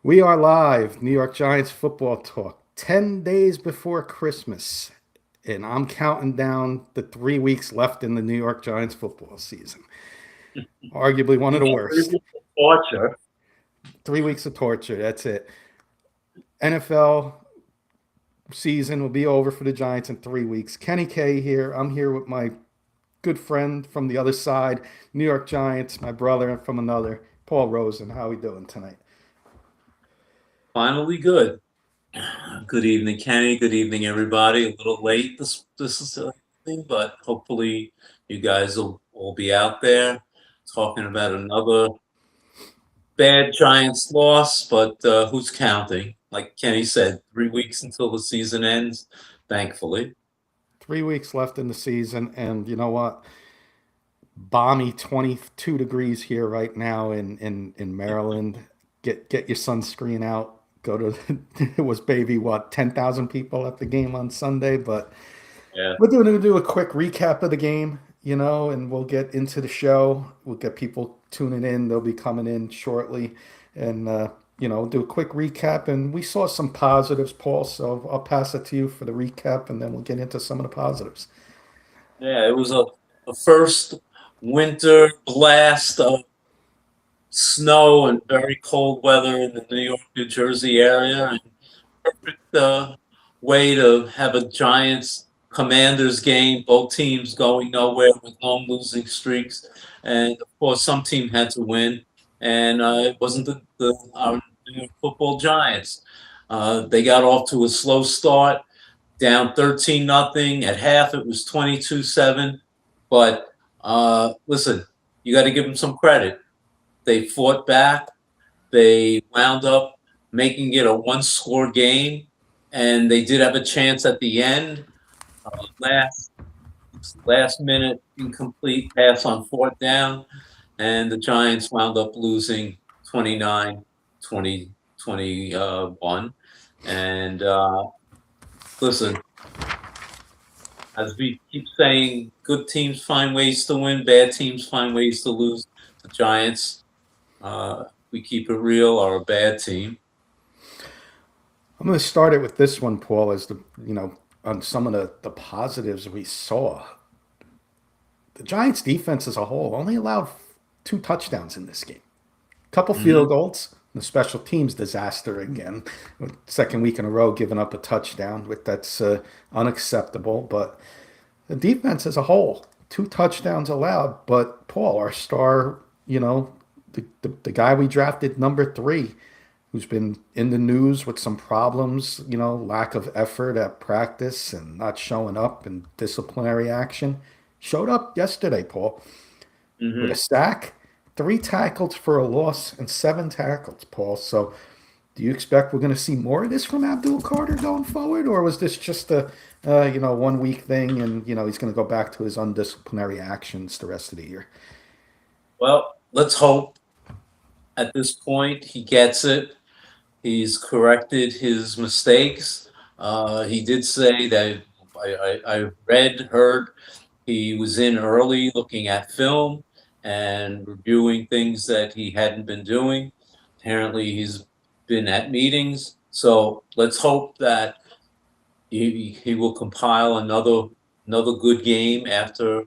We are live, New York Giants football talk, 10 days before Christmas. And I'm counting down the 3 weeks left in the New York Giants football season. Arguably one of the worst. Torture. 3 weeks of torture, that's it. NFL season will be over for the Giants in 3 weeks. Kenny K here. I'm here with my good friend from the other side, New York Giants, my brother from another, Paul Rosen. How are we doing tonight? Finally good. Good evening, Kenny. Good evening, everybody. A little late this thing, but hopefully you guys will all be out there talking about another bad Giants loss, but who's counting? Like Kenny said, 3 weeks until the season ends, thankfully. 3 weeks left in the season, and you know what? Balmy 22 degrees here right now in Maryland. Get your sunscreen out. Go to it was baby what 10,000 people at the game on Sunday, but Yeah. we're going to do a quick recap of the game, and we'll get into the show. We'll get people tuning in. They'll be coming in shortly, and do a quick recap. And we saw some positives, Paul. So I'll pass it to you for the recap, and then we'll get into some of the positives. Yeah, it was a first winter blast of snow and very cold weather in the New York, New Jersey area. And perfect way to have a Giants Commanders game, both teams going nowhere with long losing streaks. And of course, some team had to win, and it wasn't our New York Football Giants. They got off to a slow start, down 13-0. At half, it was 22-7. But listen, you got to give them some credit. They fought back. They wound up making it a one-score game, and they did have a chance at the end. Last minute incomplete pass on fourth down, and the Giants wound up losing 29-21. And listen, as we keep saying, good teams find ways to win, bad teams find ways to lose. The Giants, we keep it real, are a bad team. I'm going to start it with this one, Paul, as on some of the positives we saw. The Giants defense as a whole only allowed 2 touchdowns in this game. A couple field goals, the special teams disaster again. Second week in a row giving up a touchdown, that's unacceptable. But the defense as a whole, 2 touchdowns allowed. But Paul, our star, the guy we drafted number 3, who's been in the news with some problems, lack of effort at practice and not showing up and disciplinary action, showed up yesterday, Paul, with a sack, 3 tackles for a loss, and 7 tackles, Paul. So do you expect we're going to see more of this from Abdul Carter going forward, or was this just a 1 week thing and, he's going to go back to his undisciplinary actions the rest of the year? Well, let's hope at this point he gets it. He's corrected his mistakes. He did say that I heard he was in early looking at film and reviewing things that he hadn't been doing. Apparently, he's been at meetings. So let's hope that he will compile another good game after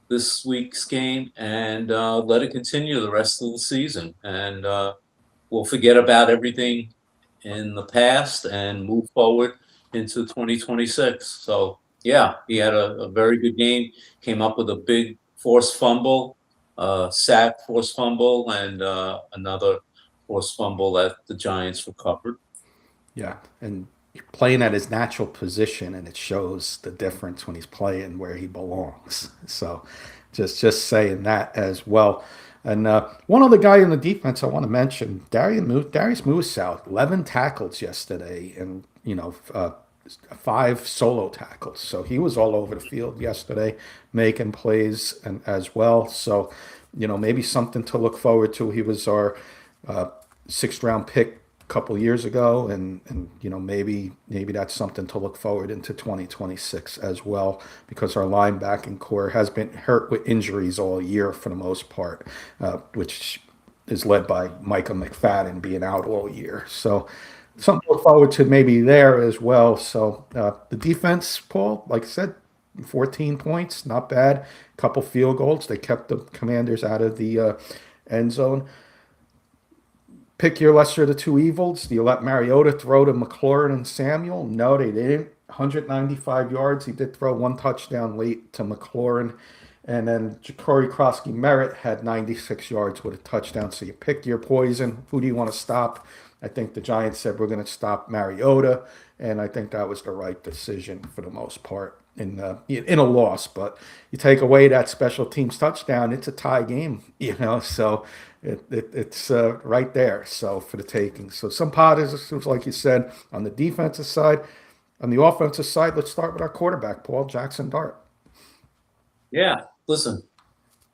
this week's game and let it continue the rest of the season. And we'll forget about everything in the past and move forward into 2026. So yeah, he had a very good game. Came up with a big forced fumble, sack, forced fumble, and another forced fumble that the Giants recovered. Yeah, and playing at his natural position, and it shows the difference when he's playing where he belongs. So, just saying that as well. And one other guy in the defense I want to mention, Darius Musa, 11 tackles yesterday, and five solo tackles. So he was all over the field yesterday, making plays and as well. So, maybe something to look forward to. He was our sixth round pick a couple years ago, and maybe that's something to look forward into 2026 as well, because our linebacking core has been hurt with injuries all year for the most part, which is led by Micah McFadden being out all year. So something to look forward to maybe there as well. So the defense, Paul, like I said, 14 points, not bad. Couple field goals. They kept the Commanders out of the end zone. Pick your lesser of the two evils. Do you let Mariota throw to McLaurin and Samuel? No, they didn't. 195 yards. He did throw one touchdown late to McLaurin. And then Ja'Cory Krosky Merritt had 96 yards with a touchdown. So you pick your poison. Who do you want to stop? I think the Giants said we're going to stop Mariota, and I think that was the right decision for the most part in a loss. But you take away that special teams touchdown, it's a tie game, So it's right there. So for the taking. So some positives, like you said, on the defensive side. On the offensive side, let's start with our quarterback, Paul Jackson Dart. Yeah, listen,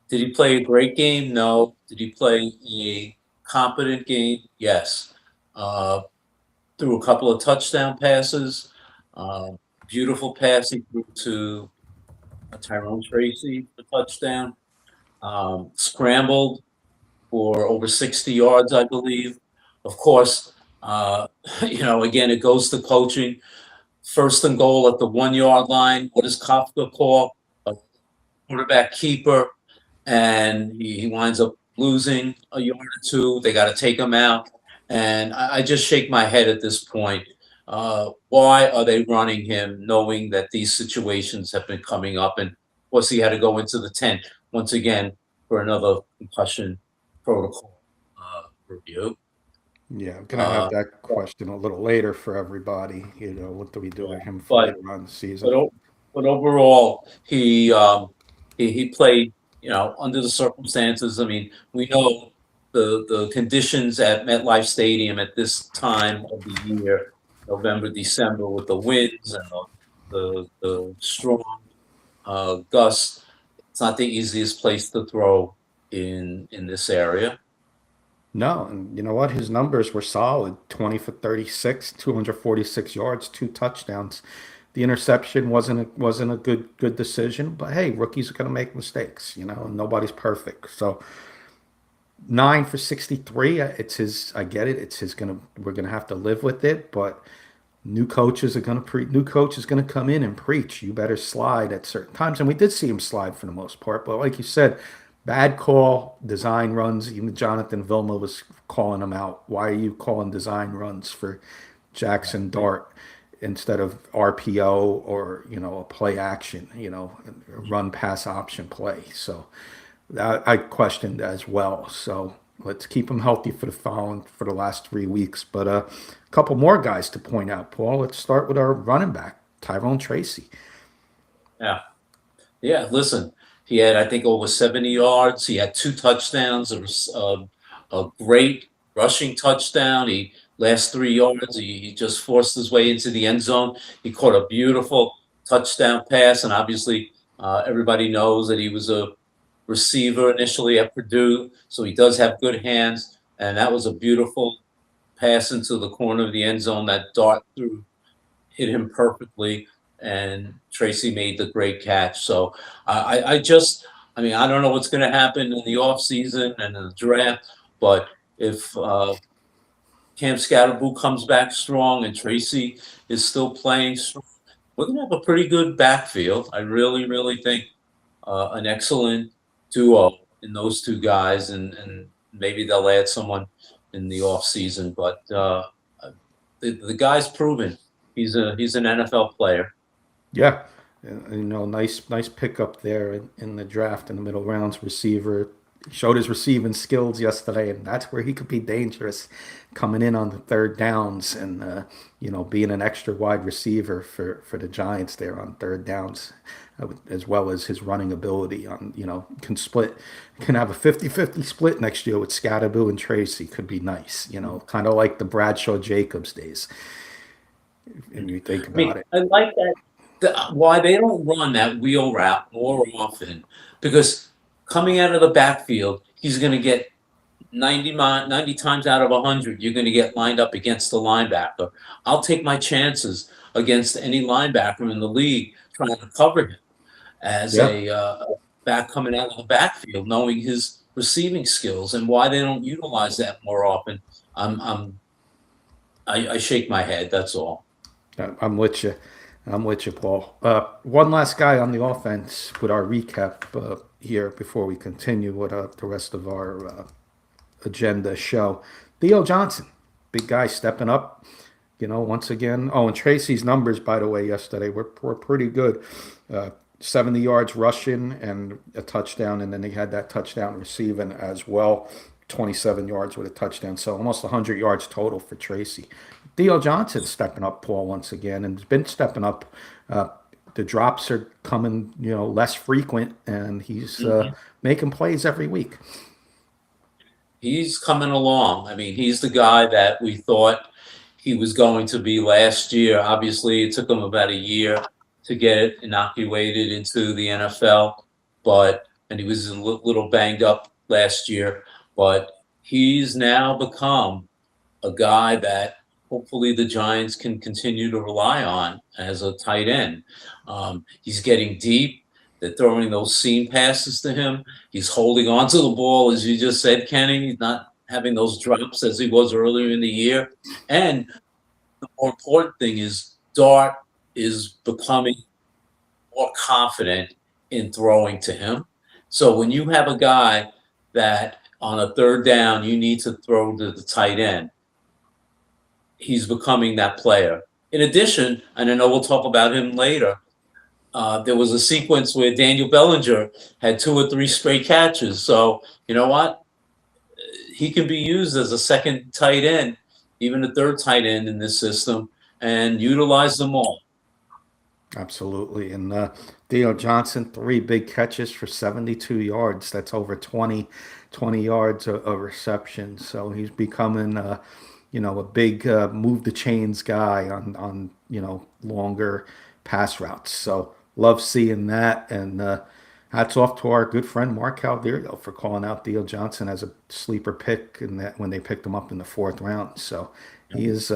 did he play a great game? No. Did he play a competent game? Yes. Uh, Threw a couple of touchdown passes. Uh, Beautiful pass he threw to Tyrone Tracy for touchdown. Scrambled for over 60 yards, I believe. Of course, again, it goes to coaching. First and goal at the 1 yard line. What does Kafka call? A quarterback keeper, and he winds up losing a yard or two. They got to take him out. And I just shake my head at this point. Why are they running him knowing that these situations have been coming up? And of course, he had to go into the tent once again for another concussion protocol review. Yeah, I'm gonna have that question a little later for everybody. What do we do with him for But later on the season? but overall, he played, under the circumstances. I mean, we know the conditions at MetLife Stadium at this time of the year, November, December, with the winds and the strong gusts. It's not the easiest place to throw in this area. No, and you know what? His numbers were solid. 20 for 36, 246 yards, two touchdowns. The interception wasn't a good decision, but hey, rookies are gonna make mistakes, and nobody's perfect. So 9 for 63. It's his. I get it. It's his. We're gonna have to live with it. But new coach is gonna come in and preach. You better slide at certain times, and we did see him slide for the most part. But like you said, bad call, design runs. Even Jonathan Vilma was calling him out. Why are you calling design runs for Jackson Dart instead of RPO or a play action? Run pass option play. So I questioned as well. So let's keep him healthy for the last 3 weeks. But a couple more guys to point out, Paul. Let's start with our running back, Tyrone Tracy. Yeah. Yeah, listen, he had, I think, over 70 yards. He had two touchdowns. There was a great rushing touchdown. Last 3 yards, he just forced his way into the end zone. He caught a beautiful touchdown pass, and obviously everybody knows that he was a receiver initially at Purdue, so he does have good hands, and that was a beautiful pass into the corner of the end zone that Dart threw, hit him perfectly, and Tracy made the great catch. So I mean, I don't know what's going to happen in the offseason and in the draft, but if Cam Scatterboo comes back strong and Tracy is still playing strong, we're going to have a pretty good backfield. I really, really think an excellent duo in those two guys, and maybe they'll add someone in the off season. But the guy's proven he's an NFL player. Yeah, nice pickup there in the draft in the middle rounds. Receiver showed his receiving skills yesterday, and that's where he could be dangerous, coming in on the third downs and being an extra wide receiver for the Giants there on third downs, as well as his running ability on can have a 50-50 split next year with Scatterboo and Tracy. Could be nice, kind of like the Bradshaw Jacobs days. And you think I mean, about it. I like that. Why they don't run that wheel route more often, because coming out of the backfield, he's going to get 90 times out of 100, you're going to get lined up against the linebacker. I'll take my chances against any linebacker in the league trying to cover him as Yeah. a back coming out of the backfield, knowing his receiving skills. And why they don't utilize that more often, I shake my head. That's all. I'm with you. I'm with you, Paul. One last guy on the offense with our recap here before we continue with the rest of our agenda show. Theo Johnson, big guy stepping up. Once again. Oh, and Tracy's numbers, by the way, yesterday were pretty good. 70 yards rushing and a touchdown, and then he had that touchdown receiving as well. 27 yards with a touchdown, so almost 100 yards total for Tracy. Theo Johnson stepping up, Paul, once again, and has been stepping up. The drops are coming, less frequent, and he's making plays every week. He's coming along. I mean, he's the guy that we thought he was going to be last year. Obviously, it took him about a year to get it inoculated into the NFL, and he was a little banged up last year. But he's now become a guy that hopefully the Giants can continue to rely on as a tight end. He's getting deep. They're throwing those seam passes to him. He's holding on to the ball, as you just said, Kenny. He's not having those drops as he was earlier in the year. And the more important thing is Dart is becoming more confident in throwing to him. So when you have a guy that on a third down you need to throw to the tight end, he's becoming that player. In addition, and I know we'll talk about him later, there was a sequence where Daniel Bellinger had 2 or 3 straight catches. So you know what? He can be used as a second tight end, even a third tight end in this system, and utilize them all. Absolutely. And Theo Johnson, 3 big catches for 72 yards. That's over 20 yards of reception. So he's becoming, a big move the chains guy on longer pass routes. So love seeing that. And hats off to our good friend Mark Calderio for calling out Theo Johnson as a sleeper pick and that when they picked him up in the 4th round. So he is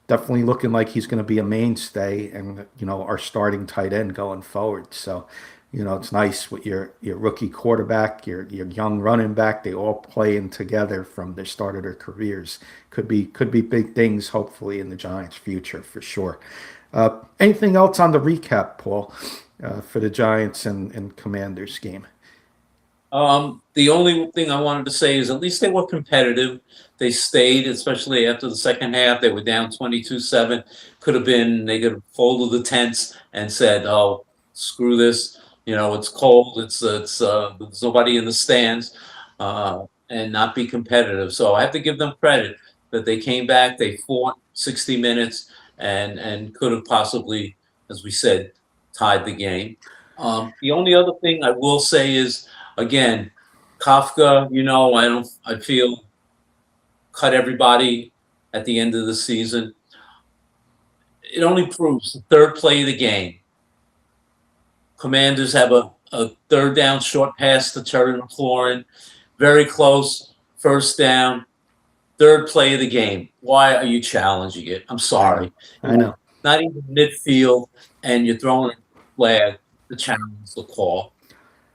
definitely looking like he's going to be a mainstay and our starting tight end going forward. So it's nice with your rookie quarterback, your young running back. They all playing together from their start of their careers. Could be big things hopefully in the Giants' future for sure. Anything else on the recap, Paul, for the Giants and Commanders game? The only thing I wanted to say is at least they were competitive. They stayed, especially after the second half. They were down 22-7. They could have folded the tents and said, "Oh, screw this. It's cold. It's there's nobody in the stands," and not be competitive. So I have to give them credit that they came back. They fought 60 minutes and could have possibly, as we said, tied the game. The only other thing I will say is, again, Kafka, I feel cut everybody at the end of the season. It only proves the third play of the game. Commanders have a third down short pass to Terry McLaurin. Very close. First down. Third play of the game. Why are you challenging it? I'm sorry. I know. Not even midfield, and you're throwing a flag to challenge the call.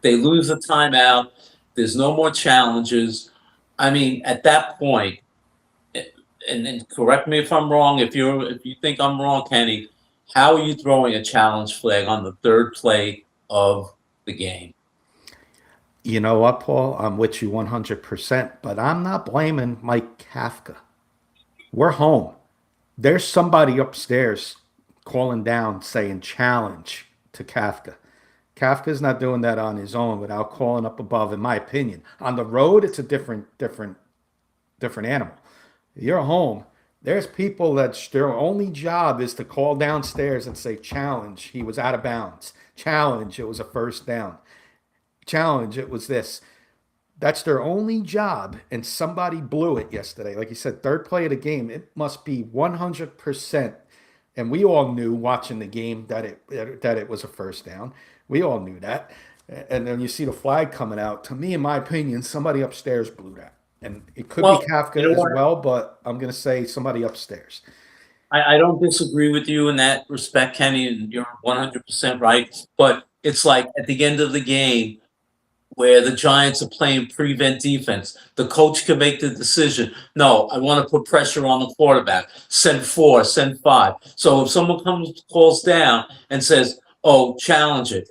They lose a timeout. There's no more challenges. I mean, at that point, and correct me if I'm wrong. If you think I'm wrong, Kenny, how are you throwing a challenge flag on the third play of the game? You know what, Paul? I'm with you 100%, but I'm not blaming Mike Kafka. We're home. There's somebody upstairs calling down saying challenge to Kafka. Kafka's not doing that on his own without calling up above, in my opinion. On the road, it's a different animal. You're home. There's people that their only job is to call downstairs and say challenge. He was out of bounds. Challenge. It was a first down. Challenge. It was this. That's their only job, and somebody blew it yesterday. Like you said, third play of the game, it must be 100%. And we all knew watching the game that it was a first down. We all knew that. And then you see the flag coming out. To me, in my opinion, somebody upstairs blew that. And it could be Well, you Kafka know as what? well, but I'm going to say somebody upstairs. I don't disagree with you in that respect, Kenny, and you're 100% right. But it's like at the end of the game, where the Giants are playing prevent defense, the coach can make the decision. No, I want to put pressure on the quarterback. Send four, send five. So if someone calls down and says, "Oh, challenge it,"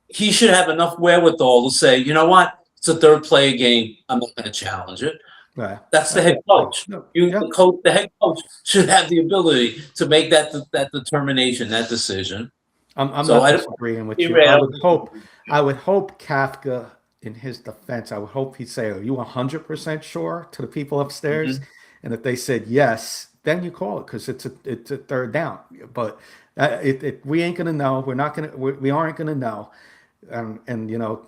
he should have enough wherewithal to say, "You know what? It's a third play game. I'm not going to challenge it." Yeah. That's the head coach. No, You, yeah. the head coach, should have the ability to make that determination, that decision. I'm So not I don't. disagreeing with you. Ray, I don't I would hope Kafka, in his defense, I would hope he'd say, "Are you 100% sure?" to the people upstairs, Mhm. and if they said yes, then you call it because it's a third down. But we ain't gonna know. We're not gonna. We aren't gonna know. And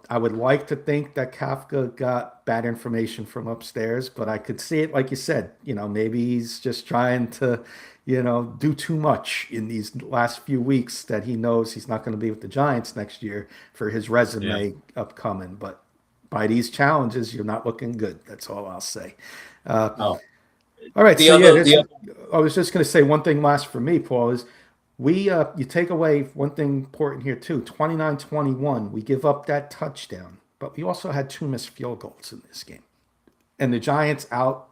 I would like to think that Kafka got bad information from upstairs, but I could see it, like you said. Maybe he's just trying to, do too much in these last few weeks that he knows he's not going to be with the Giants next year for his Yeah. resume upcoming. But by these challenges, you're not looking good. That's all I'll say. Oh, All right, the so yeah, other, the other. I was just going to say one thing last for me, Paul, is you take away one thing important here too. 29-21, we give up that touchdown, but we also had two missed field goals in this game. And the Giants out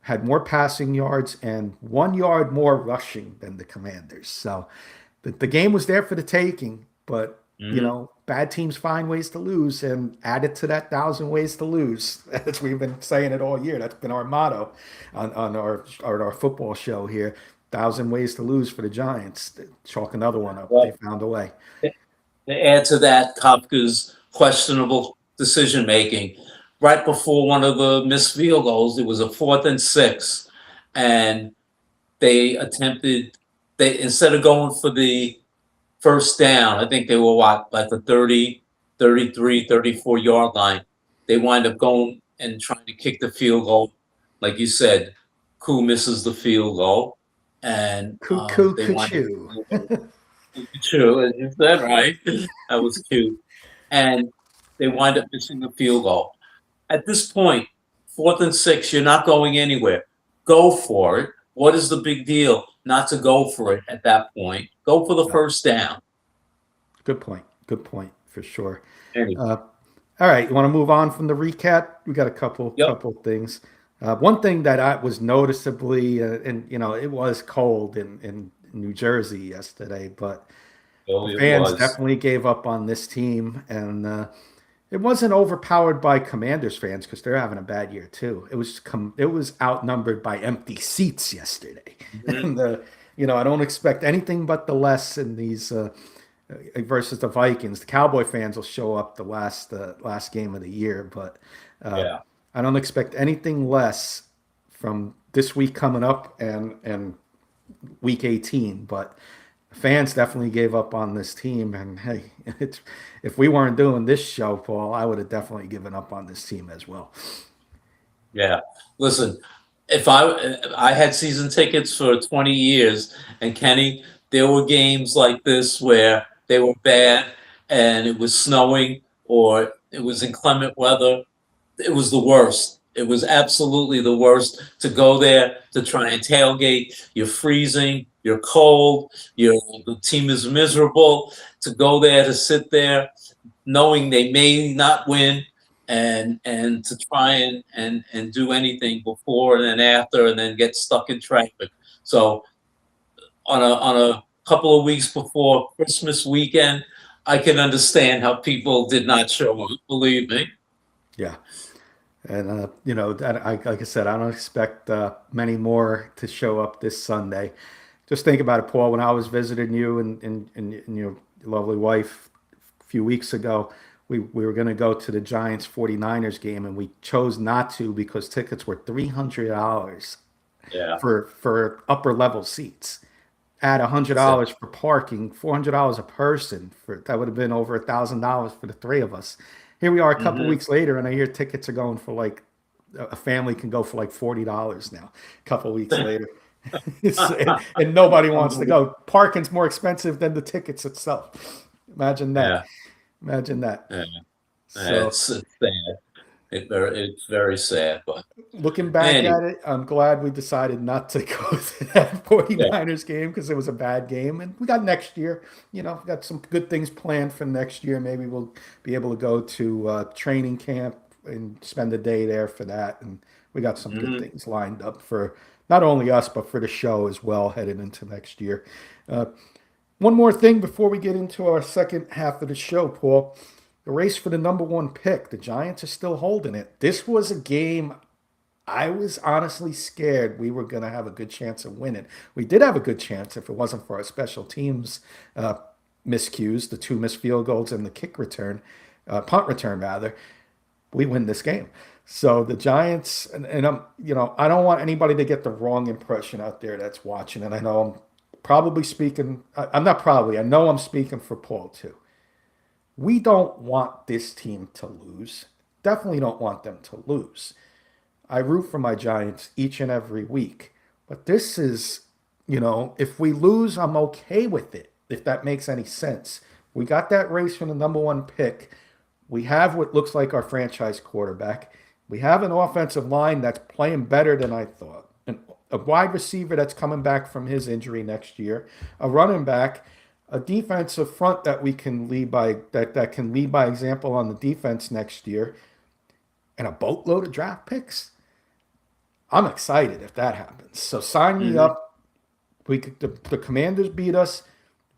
had more passing yards and 1 yard more rushing than the Commanders. So the game was there for the taking, but Mhm. bad teams find ways to lose, and added to that thousand ways to lose, as we've been saying it all year. That's been our motto on our football show here. Thousand ways to lose for the Giants. Chalk another one up. They Well, found a way. to add to that, Kafka's questionable decision making. Right before one of the missed field goals, it was a 4th and 6, and they attempted. They, instead of going for the first down, I think they were what, like the 30, 33, 34 yard line. They wind up going and trying to kick the field goal. Like you said, Koo misses the field goal, and Cuckoo, they wind cuckoo. up. True, as you said, right? That was cute. And they wind up missing the field goal. At this point, 4th and 6, you're not going anywhere. Go for it. What is the big deal not to go for it at that point? Go for the Yeah, first down. good point. Good point for sure. Anyway, Uh, all right, you want to move on from the recap? We got a couple yep. couple things. One thing that I was noticeably, and it was cold in New Jersey yesterday, but So the it fans was. definitely gave up on this team, and it wasn't overpowered by Commanders fans because they're having a bad year too. It was outnumbered by empty seats yesterday, Mhm. and I don't expect anything but the less in these versus the Vikings. The Cowboy fans will show up the last game of the year, but uh, Yeah. I don't expect anything less from this week coming up and week 18. But fans definitely gave up on this team, and hey, if we weren't doing this show, Paul, I would have definitely given up on this team as well. Yeah. Listen, if I had season tickets for 20 years, and Kenny, there were games like this where they were bad and it was snowing or it was inclement weather. It was the worst. It was absolutely the worst to go there to try and tailgate. You're freezing, you're cold, the team is miserable. To go there to sit there knowing they may not win, and to try and do anything before and then after and then get stuck in traffic. So on a couple of weeks before Christmas weekend, I can understand how people did not show up. Believe me. Yeah. And like I said, I don't expect many more to show up this Sunday. Just think about it, Paul. When I was visiting you and your lovely wife a few weeks ago, we were going to go to the Giants 49ers game, and we chose not to because tickets were $300 Yeah. for upper level seats. Add So, $100 for parking, $400 a person. For that would have been over $1,000 for the three of us. Here we are a couple mhm. weeks later, and I hear tickets are going for like a family can go for like $40 now. A couple weeks later, and nobody wants to Unbelievable. go. Parking's more expensive than the tickets itself. Imagine that. Yeah. Imagine that. Yeah. So It's sad. It's very sad, but looking back anyway. at it, I'm glad we decided not to go to that Yeah. 49ers game because it was a bad game. And we got next year, we got some good things planned for next year. Maybe we'll be able to go to training camp and spend a day there for that. And we got some good Hmm. things lined up for not only us, but for the show as well headed into next year. Uh, one more thing before we get into our second half of the show, Paul. The race for the number one pick. The Giants are still holding it. This was a game I was honestly scared we were going to have a good chance of winning. We did have a good chance if it wasn't for our special teams miscues, the two missed field goals and the kick return, punt return rather. We win this game. So the Giants, and I don't want anybody to get the wrong impression out there that's watching. And I know I'm probably speaking, I'm not probably, I know I'm speaking for Paul too. We don't want this team to lose. Definitely don't want them to lose. I root for my Giants each and every week. But this is, if we lose, I'm okay with it, if that makes any sense. We got that race from the number one pick. We have what looks like our franchise quarterback. We have an offensive line that's playing better than I thought. A wide receiver that's coming back from his injury next year. A running back, a defensive front that we can lead by that can lead by example on the defense next year, and a boatload of draft picks. I'm excited if that happens. So sign me Hmm. up. The Commanders beat us.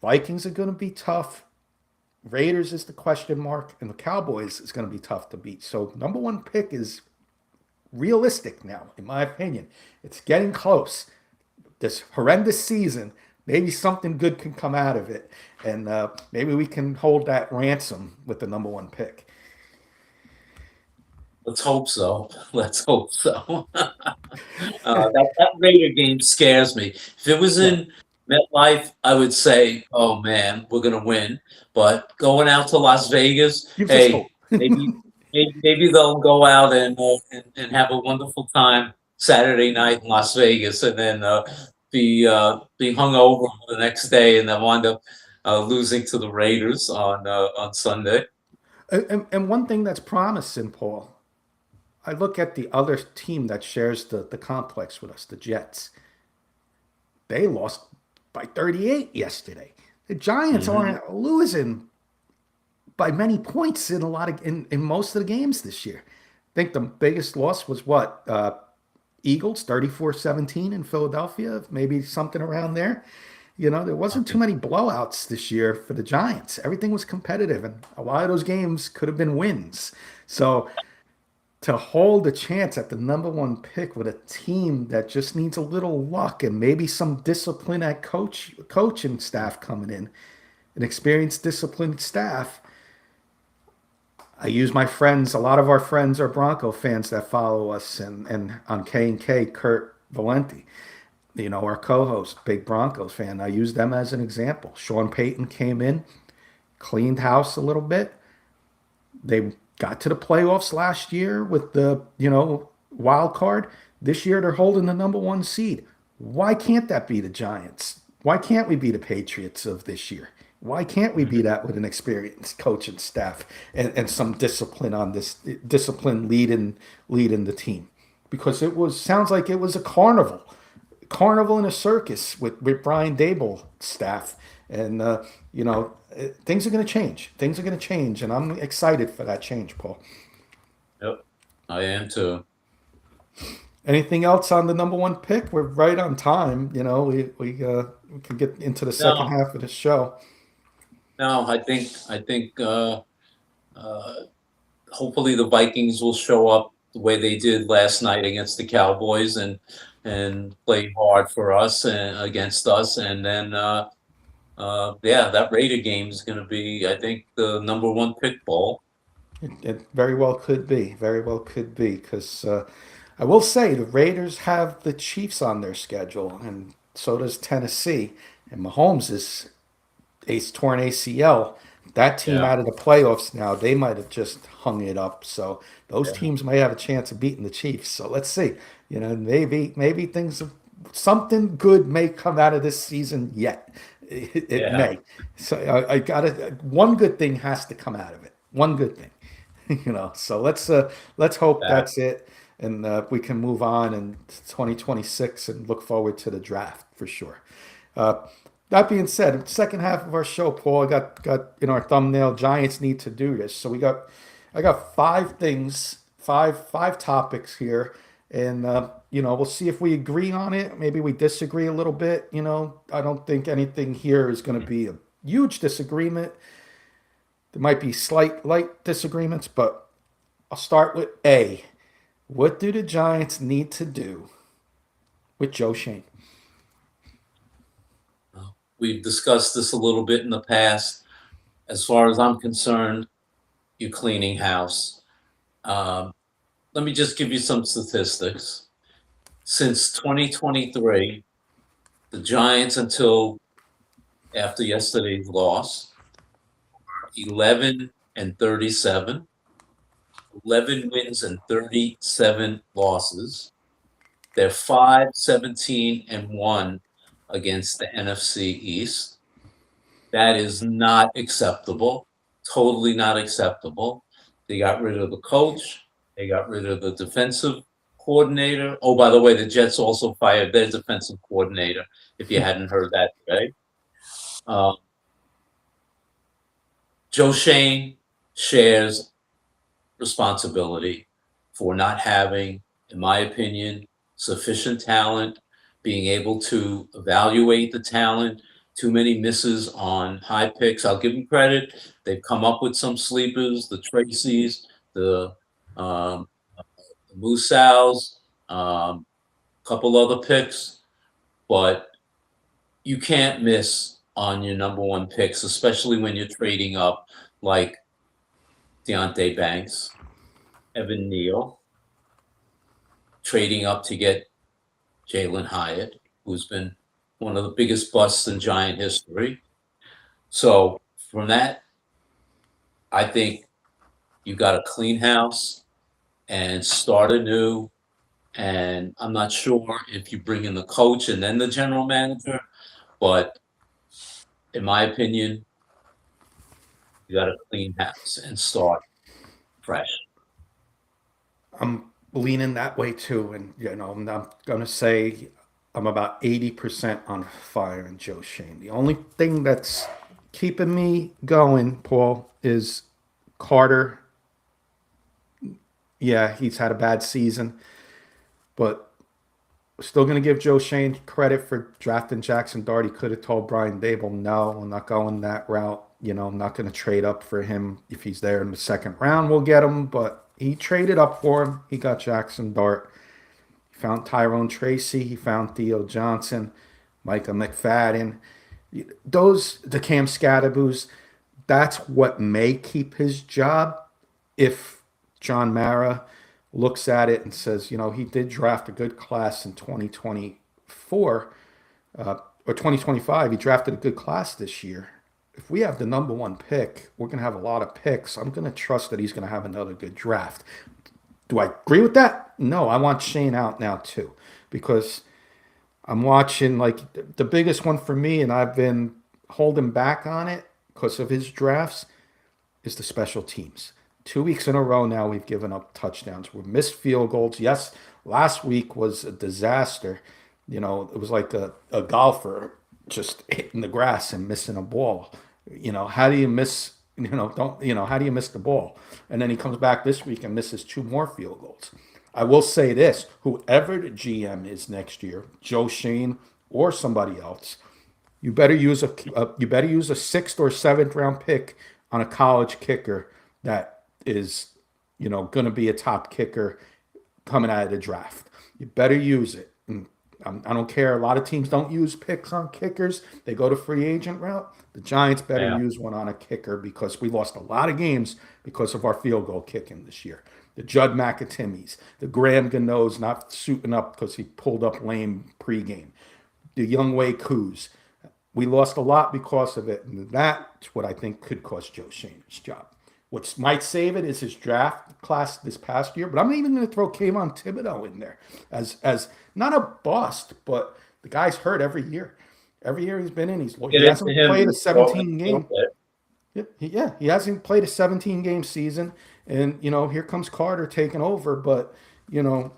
Vikings are going to be tough. Raiders is the question mark, and the Cowboys is going to be tough to beat. So number one pick is realistic now, in my opinion. It's getting close. This horrendous season, maybe something good can come out of it, and maybe we can hold that ransom with the number one pick. Let's hope so. Let's hope so. That Raider game scares me. If it was Yeah, in MetLife, I would say, "Oh man, we're gonna win." But going out to Las Vegas, gives us hey, hope. maybe maybe they'll go out and have a wonderful time Saturday night in Las Vegas, and then be hung over the next day, and then wind up losing to the Raiders on Sunday. And one thing that's promising, Paul, I look at the other team that shares the complex with us, the Jets. They lost by 38 yesterday. The Giants Hmm. aren't losing by many points in in most of the games this year. I think the biggest loss was what? Eagles 34-17 in Philadelphia, maybe something around there. There wasn't too Okay. many blowouts this year for the Giants. Everything was competitive, and a lot of those games could have been wins. So to hold a chance at the number one pick with a team that just needs a little luck and maybe some discipline at coaching staff coming in, an experienced disciplined staff. I use my friends. A lot of our friends are Bronco fans that follow us, and on K&K, Kurt Valenti, our co-host, big Broncos fan. I use them as an example. Sean Payton came in, cleaned house a little bit. They got to the playoffs last year with the, wild card. This year they're holding the number one seed. Why can't that be the Giants? Why can't we be the Patriots of this year? Why can't we be Mhm. that with an experienced coach and staff and some discipline on this discipline leading the team? Because it was sounds like it was a carnival and a circus with Brian Dable staff. And, things are going to change. Things are going to change. And I'm excited for that change, Paul. Yep, I am too. Anything else on the number one pick? We're right on time. We can get into the second No, half of the show. No, I think hopefully the Vikings will show up the way they did last night against the Cowboys and play hard for us and against us, and then yeah, that Raider game is going to be, I think, the number one pick ball. It very well could be. Very well could be. Because I will say the Raiders have the Chiefs on their schedule, and so does Tennessee. And Mahomes is ace torn ACL. That team Yeah, out of the playoffs now, they might have just hung it up. So those yeah, teams may have a chance of beating the Chiefs. So let's see. Maybe things something good may come out of this season yet. It yeah. may. So I got it. One good thing has to come out of it. One good thing. So let's hope That, that's it, and we can move on in 2026 and look forward to the draft for sure. Uh, that being said, second half of our show, Paul, I got in our thumbnail. Giants need to do this. So I got five things, five topics here, and we'll see if we agree on it. Maybe we disagree a little bit. I don't think anything here is going to be a huge disagreement. There might be slight light disagreements, but I'll start with A. What do the Giants need to do with Joe Shane? we've discussed this a little bit in the past. As far as I'm concerned, you cleaning house. Um, Let me just give you some statistics. Since 2023, the Giants, until after yesterday's loss, 11 and 37, 11 wins and 37 losses. They're 5-17 and 1 against the NFC East. That is not acceptable. Totally not acceptable. They got rid of the coach. They got rid of the defensive coordinator. Oh, by the way, the Jets also fired their defensive coordinator, if you hadn't heard that today. Uh, Joe Shane shares responsibility for not having, in my opinion, sufficient talent, being able to evaluate the talent, too many misses on high picks. I'll give them credit. They've come up with some sleepers, the Tracy's, the um, Musals, couple other picks, but you can't miss on your number one picks, especially when you're trading up like Deontay Banks, Evan Neal, trading up to get Jalen Hyatt, who's been one of the biggest busts in Giant history. So from that, I think you got to clean house and start anew. And I'm not sure if you bring in the coach and then the general manager, but in my opinion, you got to clean house and start fresh. I'm leaning that way too, and I'm gonna say I'm about 80% on fire in Joe Shane. The only thing that's keeping me going, Paul, is Carter. Yeah, he's had a bad season, but still going to give Joe Shane credit for drafting Jackson Dart. He could have told Brian Dable, no, I'm not going that route. I'm not going to trade up for him. If he's there in the second round, we'll get him. But he traded up for him. He got Jackson Dart. He found Tyrone Tracy. He found Theo Johnson, Micah McFadden. The Cam Scadaboos, that's what may keep his job if John Mara looks at it and says, he did draft a good class in 2024 or 2025. He drafted a good class this year. If we have the number one pick, we're going to have a lot of picks. I'm going to trust that he's going to have another good draft. Do I agree with that? No, I want Shane out now too, because I'm watching like the biggest one for me, and I've been holding back on it because of his drafts, is the special teams. 2 weeks in a row now, we've given up touchdowns. We've missed field goals. Yes, last week was a disaster. It was like a golfer just hitting the grass and missing a ball. How do you miss, how do you miss the ball? And then he comes back this week and misses two more field goals. I will say this, whoever the GM is next year, Joe Shane or somebody else, You better use a sixth or seventh round pick on a college kicker that is, going to be a top kicker coming out of the draft. You better use it. And I don't care. A lot of teams don't use picks on kickers. They go to free agent route. The Giants better Yeah. use one on a kicker because we lost a lot of games because of our field goal kicking this year. The Judd McAtimmys, the Graham Gano's not suiting up because he pulled up lame pregame. The Young Wei Koo's. We lost a lot because of it, and that's what I think could cost Joe Shane his job. What might save it is his draft class this past year, but I'm even going to throw Kayvon Thibodeau in there as not a bust, but the guy's hurt every year. Every year he's been in, Get he into hasn't him played a a 17 little game. bit. Yeah, he hasn't played a 17 game season, and here comes Carter taking over. But you know,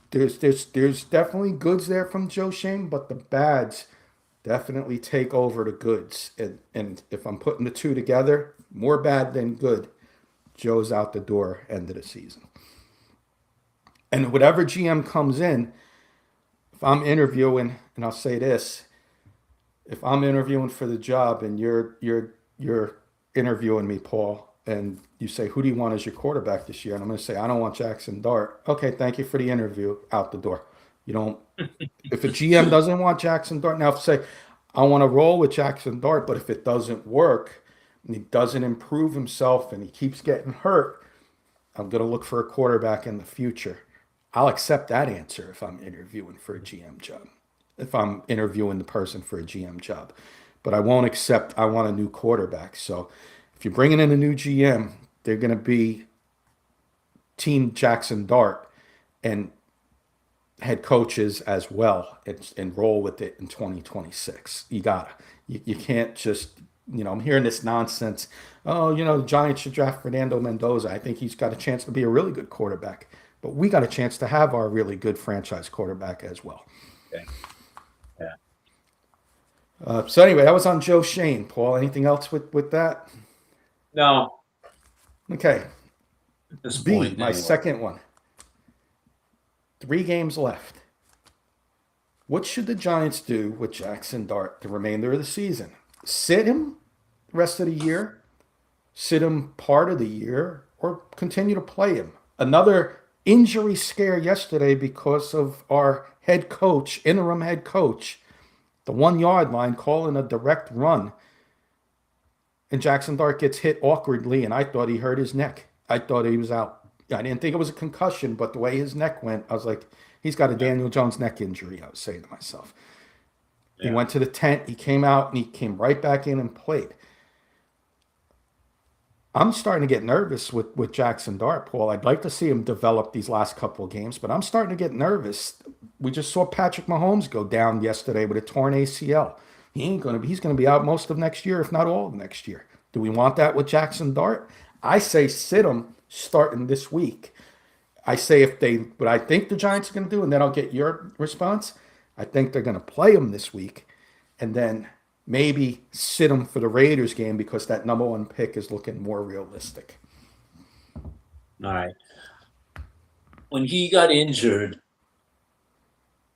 there's definitely goods there from Joe Shane, but the bads definitely take over the goods. And if I'm putting the two together, more bad than good. Joe's out the door end of the season. And whatever GM comes in, if I'm interviewing, and I'll say this, if I'm interviewing for the job and you're interviewing me, Paul, and you say, who do you want as your quarterback this year? And I'm going to say, I don't want Jackson Dart. Okay, thank you for the interview. Out the door. You don't. If a GM doesn't want Jackson Dart, now say, I want to roll with Jackson Dart, but if it doesn't work and he doesn't improve himself and he keeps getting hurt, I'm going to look for a quarterback in the future. I'll accept that answer if I'm interviewing for a GM job, if I'm interviewing the person for a GM job. But I won't accept, I want a new quarterback. So if you're bringing in a new GM, they're going to be Team Jackson Dart and head coaches as well and roll with it in 2026. You can't just, I'm hearing this nonsense. Oh, the Giants should draft Fernando Mendoza. I think he's got a chance to be a really good quarterback, but we got a chance to have our really good franchise quarterback as well. Okay. Yeah. So anyway, that was on Joe Shane. Paul, anything else with that? No, Okay. at this B, point, my anyway. second one. 3 games left. What should the Giants do with Jackson Dart the remainder of the season? Sit him the rest of the year? Sit him part of the year? Or continue to play him? Another injury scare yesterday because of our head coach, interim head coach, the 1 yard line calling a direct run. And Jackson Dart gets hit awkwardly, and I thought he hurt his neck. I thought he was out. I didn't think it was a concussion, but the way his neck went, I was like, he's got a Daniel Jones neck injury, I was saying to myself. He Yeah. went to the tent, he came out, and he came right back in and played. I'm starting to get nervous with Jackson Dart, Paul. I'd like to see him develop these last couple of games, but I'm starting to get nervous. We just saw Patrick Mahomes go down yesterday with a torn ACL. He's gonna be out most of next year, if not all of next year. Do we want that with Jackson Dart? I say sit him starting this week. I say what I think the Giants are going to do, and then I'll get your response. I think they're going to play him this week, and then maybe sit him for the Raiders game because that number 1 pick is looking more realistic. All right. When he got injured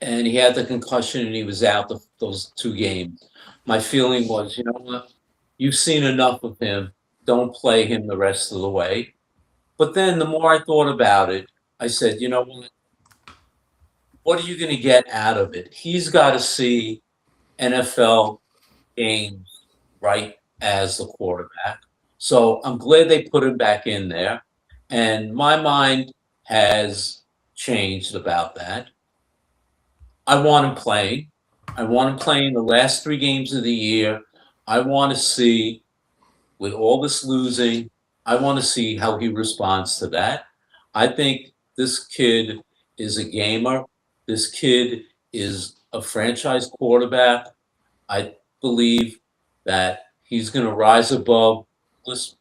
and he had the concussion and he was out those 2 games, my feeling was, you know what? You've seen enough of him. Don't play him the rest of the way. But then the more I thought about it, I said, you know what are you going to get out of it? He's got to see NFL games right as the quarterback. So I'm glad they put him back in there. And my mind has changed about that. I want him playing. I want him playing the last 3 games of the year. I want to see, with all this losing, I want to see how he responds to that. I think this kid is a gamer. This kid is a franchise quarterback. I believe that he's going to rise above this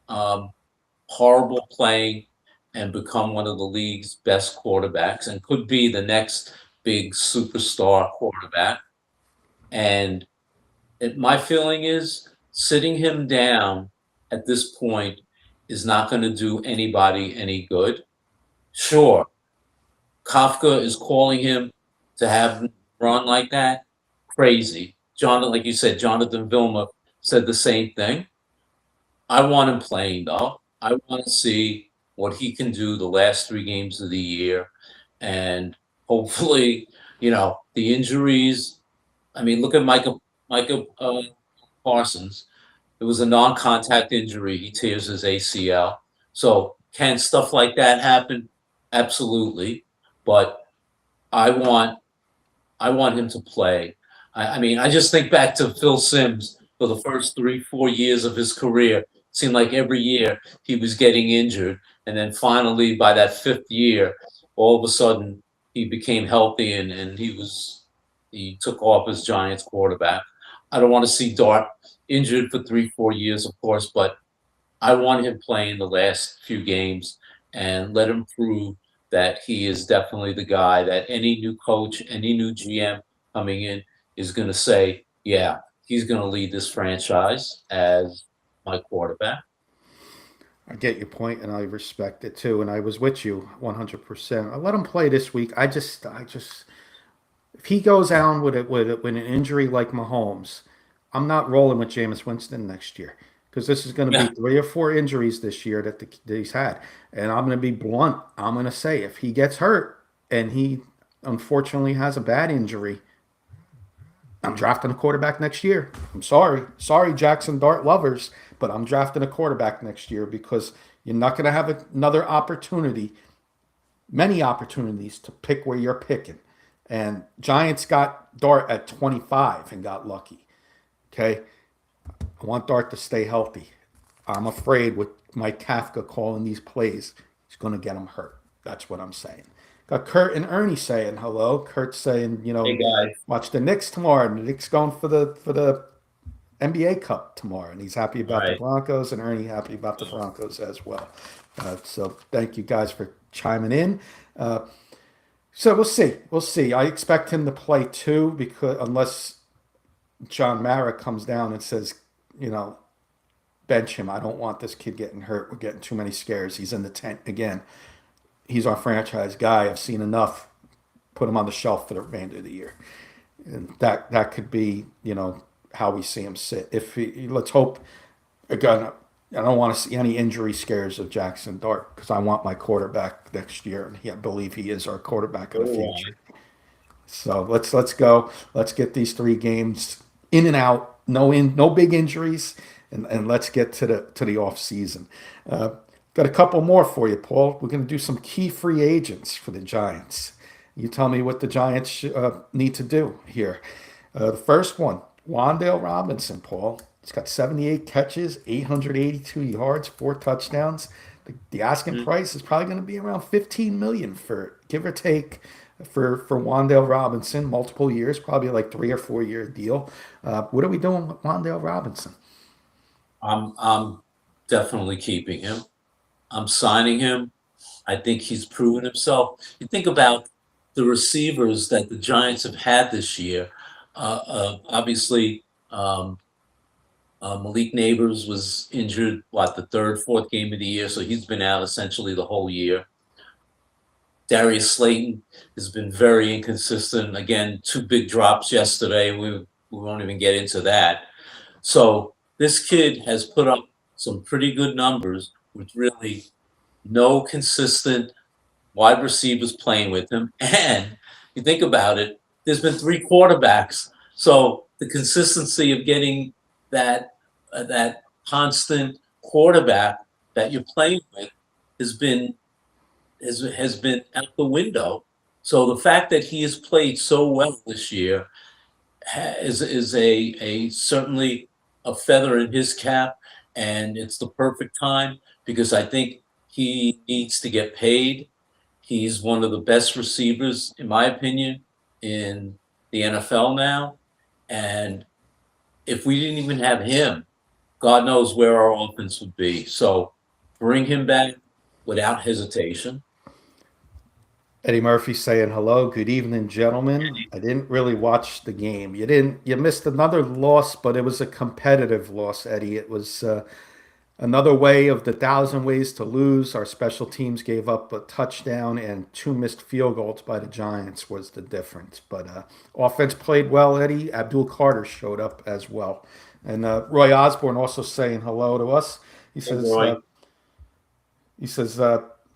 horrible playing and become one of the league's best quarterbacks and could be the next big superstar quarterback. And my feeling is sitting him down at this point is not going to do anybody any good. Sure, Kafka is calling him to have him run like that. Crazy. John, like you said, Jonathan Vilma said the same thing. I want him playing though. I want to see what he can do the last 3 games of the year, and hopefully, the injuries. I mean, look at Micah Parsons. It was a non-contact injury. He tears his ACL. So can stuff like that happen? Absolutely. But I want I want him to play. I mean, I just think back to Phil Simms for the first 3, 4 years of his career. It seemed like every year he was getting injured. And then finally, by that 5th year, all of a sudden he became healthy and he took off as Giants quarterback. I don't want to see Dart injured for 3, 4 years, of course, but I want him playing the last few games and let him prove that he is definitely the guy that any new coach, any new GM coming in is going to say, yeah, he's going to lead this franchise as my quarterback. I get your point, and I respect it too. And I was with you 100%. I let him play this week. If he goes down with an injury like Mahomes, I'm not rolling with Jameis Winston next year because this is going to Yeah. be 3 or 4 injuries this year that he's had. And I'm going to be blunt. I'm going to say if he gets hurt and he unfortunately has a bad injury, I'm drafting a quarterback next year. I'm sorry, Jackson Dart lovers, but I'm drafting a quarterback next year because you're not going to have another opportunity, many opportunities to pick where you're picking. And Giants got Dart at 25 and got lucky. Okay. I want Dart to stay healthy. I'm afraid with Mike Kafka calling these plays, he's going to get him hurt. That's what I'm saying. Got Kurt and Ernie saying hello. Kurt's saying, Hey guys, watch the Knicks tomorrow. And the Knicks going for the NBA Cup tomorrow, and he's happy all about the right. Broncos, and Ernie happy about the Broncos as well. So thank you guys for chiming in. So we'll see. We'll see. I expect him to play too, because unless John Mara comes down and says, you know, bench him. I don't want this kid getting hurt. We're getting too many scares. He's in the tent again. He's our franchise guy. I've seen enough. Put him on the shelf for the remainder of the year. And that could be, how we see him sit. Let's hope again. I don't want to see any injury scares of Jackson Dart because I want my quarterback next year, and I believe he is our quarterback of the future. So let's go. Let's get these 3 games in and out. No big injuries, and let's get to the off season. Got a couple more for you, Paul. We're going to do some key free agents for the Giants. You tell me what the Giants need to do here. The first one, Wandale Robinson, Paul. He's got 78 catches, 882 yards, 4 touchdowns. The asking price is probably going to be around 15 million for give or take for Wandale Robinson, multiple years, probably like 3 or 4 year deal. What are we doing with Wandale Robinson? I'm definitely keeping him. I'm signing him. I think he's proven himself. You think about the receivers that the Giants have had this year. Obviously, Malik Neighbors was injured, the third, fourth game of the year, so he's been out essentially the whole year. Darius Slayton has been very inconsistent. Again, 2 big drops yesterday. We won't even get into that. So this kid has put up some pretty good numbers with really no consistent wide receivers playing with him. And you think about it, there's been 3 quarterbacks. So the consistency of getting that constant quarterback that you're playing with has been out the window. So the fact that he has played so well this year is a certainly a feather in his cap, and it's the perfect time because I think he needs to get paid. He's one of the best receivers, in my opinion, in the NFL now. And if we didn't even have him, God knows where our offense would be. So bring him back without hesitation. Eddie Murphy saying hello. Good evening, gentlemen. I didn't really watch the game. You missed another loss, but it was a competitive loss, Eddie. It was Another way of the thousand ways to lose, our special teams gave up a touchdown and two missed field goals by the Giants was the difference. But offense played well, Eddie. Abdul Carter showed up as well. And Roy Osborne also saying hello to us. He Hey, says, Roy.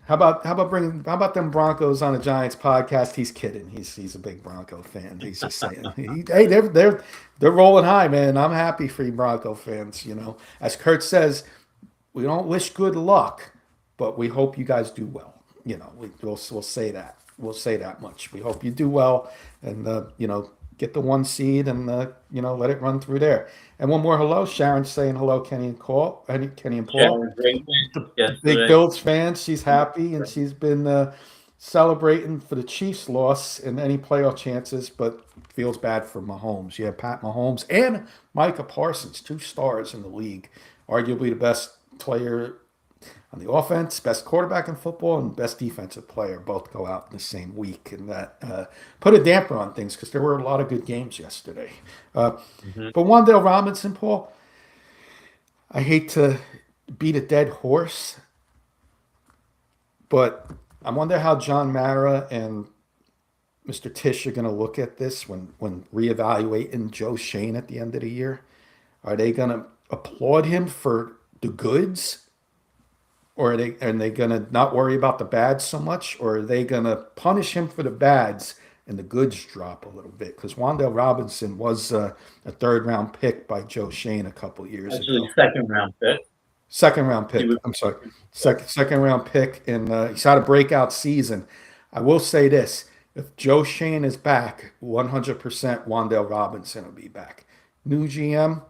how about them Broncos on the Giants podcast? He's kidding. He's a big Bronco fan. He's just saying, hey, they're rolling high, man. I'm happy for you Bronco fans. You know, as Kurt says, we don't wish good luck, but we hope you guys do well. You know, we'll say that. We'll say that much. We hope you do well, and get the one seed, and let it run through there. And one more hello, Sharon saying hello, Kenny and Paul. Sharon, great win The big yesterday. Bills fan. She's happy, and she's been celebrating for the Chiefs' loss and any playoff chances, but feels bad for Mahomes. Yeah, Pat Mahomes and Micah Parsons, two stars in the league, arguably the best player on the offense, best quarterback in football, and best defensive player both go out in the same week, and that put a damper on things because there were a lot of good games yesterday. Uh, Mhm. but Wandale Robinson, Paul, I hate to beat a dead horse, but I wonder how John Mara and Mr. Tisch are going to look at this when reevaluating Joe Shane at the end of the year. Are they going to applaud him for the goods, or are they going to not worry about the bads so much, or are they going to punish him for the bads and the goods drop a little bit? Because Wandale Robinson was a third round pick by Joe Shane a couple years Actually, ago. second round pick. Second round He pick. was I'm sorry. Second round pick, and he's had a breakout season. I will say this: if Joe Shane is back, 100% Wandale Robinson will be back. New GM,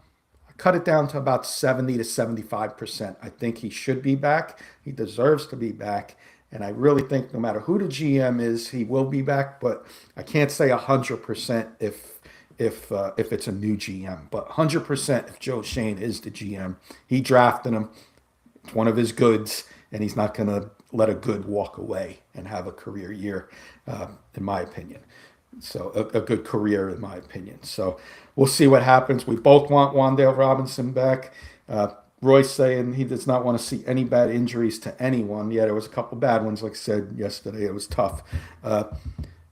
I cut it down to about 70 to 75%. I think he should be back. He deserves to be back, and I really think no matter who the GM is, he will be back. But I can't say 100% if it's a new GM, but 100% if Joe Shane is the GM, he drafted him. It's one of his goods, and he's not going to let a good walk away and have a career year, in my opinion. So a good career, in my opinion. So we'll see what happens. We both want Wandale Robinson back. Roy's saying he does not want to see any bad injuries to anyone. Yeah, there was a couple bad ones, like I said yesterday. It was tough. Uh,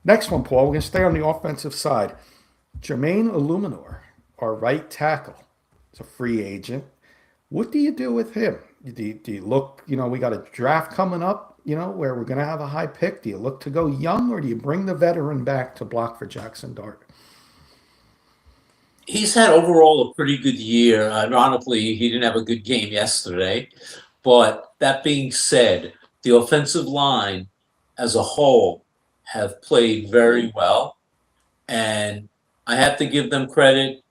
Next one, Paul. We're going to stay on the offensive side. Jermaine Illuminor, our right tackle, is a free agent. What do you do with him? Do you look, we got a draft coming up, where we're going to have a high pick. Do you look to go young, or do you bring the veteran back to block for Jackson Dart? He's had overall a pretty good year. Ironically, he didn't have a good game yesterday. But that being said, the offensive line as a whole have played very well. And I have to give them credit.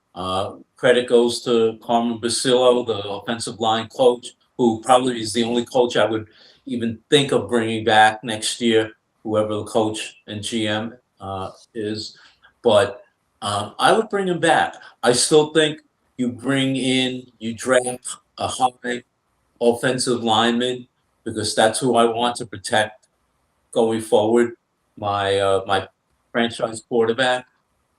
Credit goes to Carmen Basillo, the offensive line coach, who probably is the only coach I would even think of bringing back next year, whoever the coach and GM is. But I would bring him back. I still think you draft a high offensive lineman because that's who I want to protect going forward, my franchise quarterback.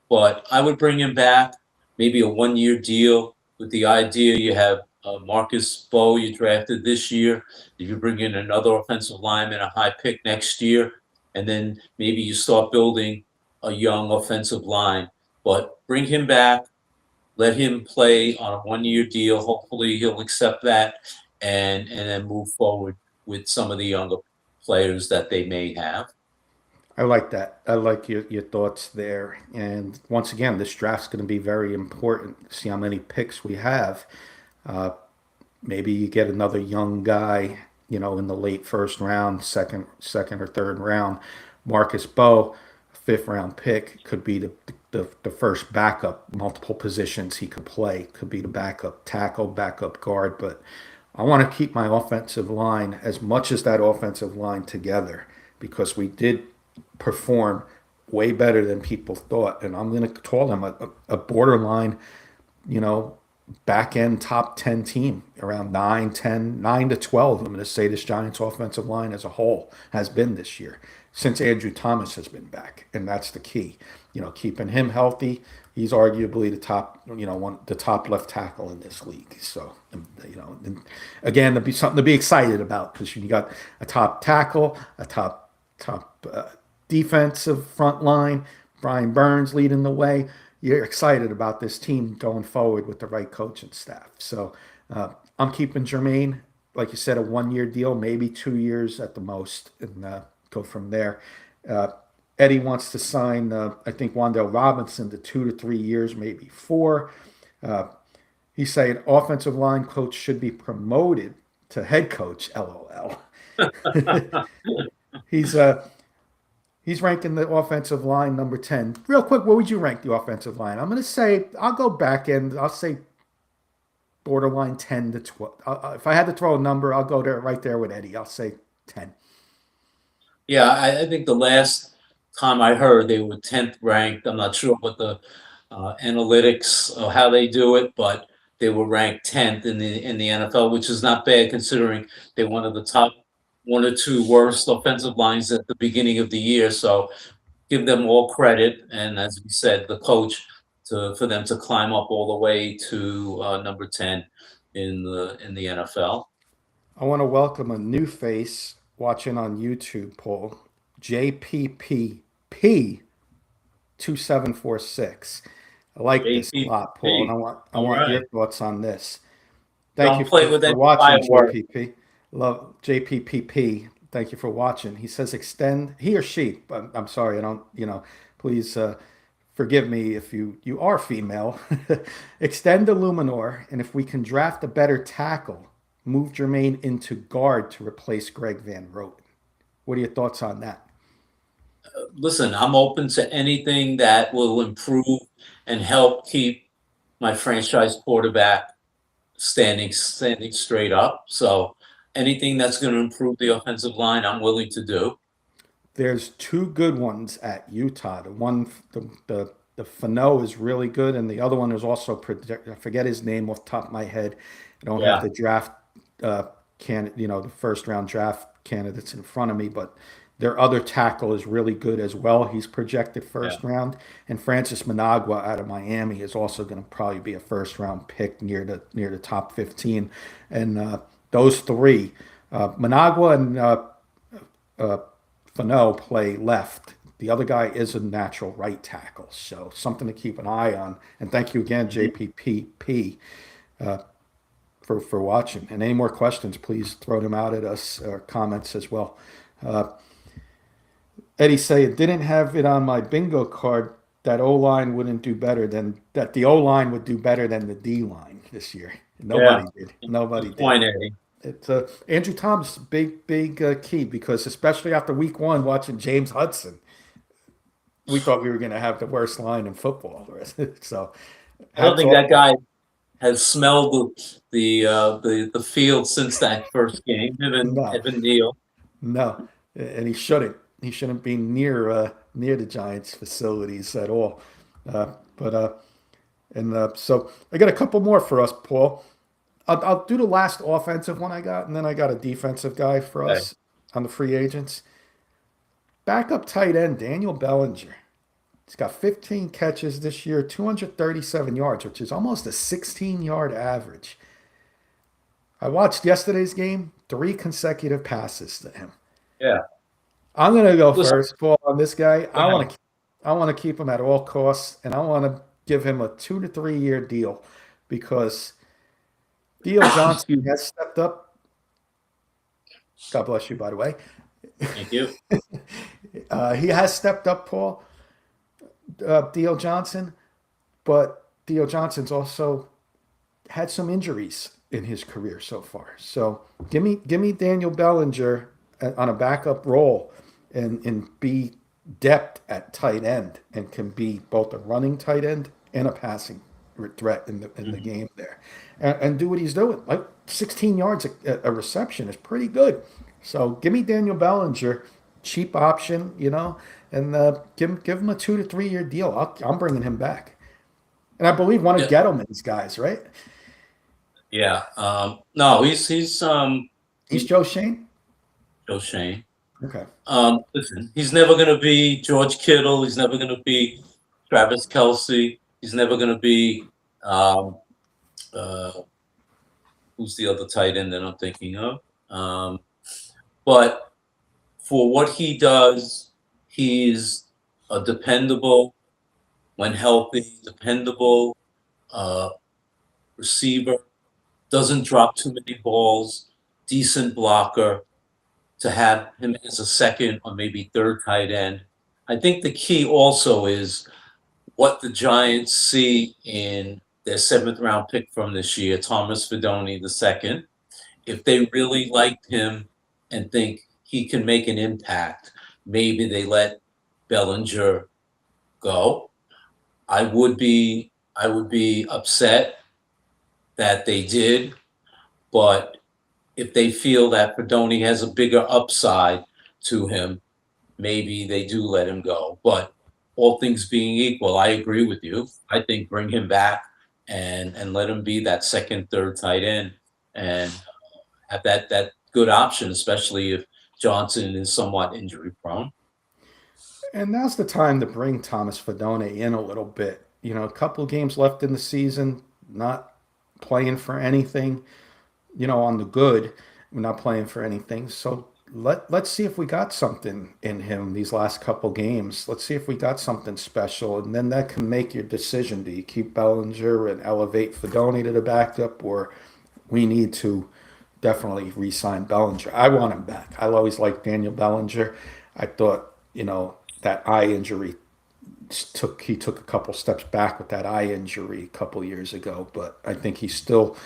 But I would bring him back, maybe a 1 year deal with the idea you have Marcus Bowe you drafted this year. You bring in another offensive lineman, a high pick next year, and then maybe you start building a young offensive line. But bring him back, let him play on a 1 year deal. Hopefully he'll accept that and then move forward with some of the younger players that they may have. I like that. I like your thoughts there. And once again, this draft's going to be very important. See how many picks we have. Uh, Maybe you get another young guy, in the late first round, second or third round. Marcus Bowe, fifth round pick, could be the first backup, multiple positions he could play. Could be the backup tackle, backup guard. But I want to keep my offensive line, as much as that offensive line, together, because we did perform way better than people thought. And I'm going to call them a borderline, you know, back end top 10 team, around 9, 10, 9 to 12. I'm going to say this Giants offensive line as a whole has been this year since Andrew Thomas has been back. And that's the key, keeping him healthy, he's arguably the top, the top left tackle in this league. So, and again, to be something to be excited about because you got a top tackle, a top defensive front line, Brian Burns leading the way. You're excited about this team going forward with the right coaching staff. So, I'm keeping Jermaine, like you said, a 1 year deal, maybe 2 years at the most, and go from there. Uh, Eddie wants to sign, I think, Wandale Robinson to 2 to 3 years, maybe four. Uh, he's saying offensive line coach should be promoted to head coach. LOL. he's uh, he's ranking the offensive line number 10. Real quick, what would you rank the offensive line? I'm going to say I'll go back end. I'll say borderline 10 to 12. If I had to throw a number, I'll go there right there with Eddie. I'll say 10. Yeah, I think the last time I heard they were 10th ranked. I'm not sure what the analytics or how they do it, but they were ranked 10th in the NFL, which is not bad considering they're one of the top one or two worst offensive lines at the beginning of the year. So give them all credit, and as we said, the coach for them to climb up all the way to number 10 in the NFL. I want to welcome a new face watching on YouTube, Paul. JPPP2746. I like this a lot, Paul, and I want your thoughts on this. Thank you for watching, JPP. Love JPPP. Thank you for watching. He says extend, he or she, but I'm sorry, I don't, please forgive me if you are female. Extend the Luminor, and if we can draft a better tackle, move Jermaine into guard to replace Greg Van Roten. What are your thoughts on that? Listen, I'm open to anything that will improve and help keep my franchise quarterback standing straight up. So anything that's going to improve the offensive line, I'm willing to do. There's two good ones at Utah. The Fano is really good, and the other one is also I forget his name off the top of my head. I don't have the draft the first round draft candidates in front of me, but their other tackle is really good as well. He's projected first round, and Francis Managua out of Miami is also going to probably be a first round pick near the top 15. And those three, Managua and Fano play left. The other guy is a natural right tackle, so something to keep an eye on. And thank you again, JPPP, for watching. And any more questions, please throw them out at us or comments as well. Eddie say it didn't have it on my bingo card that O-line wouldn't do better than that. The O-line would do better than the D-line this year. Nobody did. Nobody did. Point, Eddie. It's Andrew Thomas, big key, because especially after week one, watching James Hudson, we thought we were going to have the worst line in football. So I don't think that guy has smelled the field since that first game. Evan Neal. No, and he shouldn't. He shouldn't be near the Giants' facilities at all. So I got a couple more for us, Paul. I'll do the last offensive one I got, and then I got a defensive guy for us on the free agents. Backup tight end Daniel Bellinger. He's got 15 catches this year, 237 yards, which is almost a 16-yard average. I watched yesterday's game, 3 consecutive passes to him. Yeah. I'm going to go first, Paul, on this guy. I want to keep him at all costs, and I want to give him a 2 to 3 year deal because Theo Johnson has stepped up. God bless you, by the way. Thank you. He has stepped up, Paul, Theo Johnson, but Theo Johnson's also had some injuries in his career so far. So give me Daniel Bellinger on a backup role and be depth at tight end and can be both a running tight end and a passing threat in the game there, and do what he's doing. Like 16 yards a reception is pretty good. So give me Daniel Bellinger, cheap option, and give him a 2 to 3 year deal. I'm bringing him back, and I believe one of Gettleman's guys, right? Yeah. No, he's Joe Schoen. Joe Schoen. Okay. Listen, he's never going to be George Kittle. He's never going to be Travis Kelce. He's never going to be. Um, uh, who's the other tight end that I'm thinking of? But for what he does, he's a dependable, when healthy, dependable uh, receiver. Doesn't drop too many balls. Decent blocker. To have him as a second or maybe third tight end. I think the key also is what the Giants see in their seventh round pick from this year, Thomas Fidone the second. If they really liked him and think he can make an impact, maybe they let Bellinger go. I would be upset that they did, but if they feel that Fidone has a bigger upside to him, maybe they do let him go. But all things being equal, I agree with you. I think bring him back and let him be that second, third tight end and have that good option, especially if Johnson is somewhat injury prone. And now's the time to bring Thomas Fidone in a little bit. You know, a couple games left in the season, not playing for anything. You know, on the good, we're not playing for anything. So let's see if we got something in him these last couple games. Let's see if we got something special, and then that can make your decision. Do you keep Bellinger and elevate Fidone to the backup, or we need to definitely re-sign Bellinger? I want him back. I always liked Daniel Bellinger. I thought, you know, that eye injury took a couple steps back with that eye injury a couple years ago, but I think he's still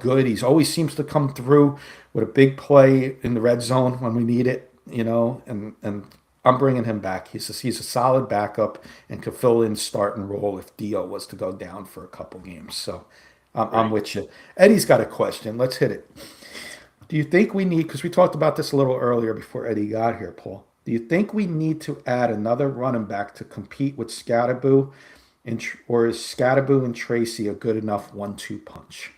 good. He's always seems to come through with a big play in the red zone when we need it, you know, and I'm bringing him back. He's a solid backup and could fill in starting role if Dio was to go down for a couple games. So I'm Right. with you. Eddie's got a question. Let's hit it. Do you think we need, because we talked about this a little earlier before Eddie got here, Paul? Do you think we need to add another running back to compete with Scatterboo, or is Scatterboo and Tracy a good enough 1-2 punch?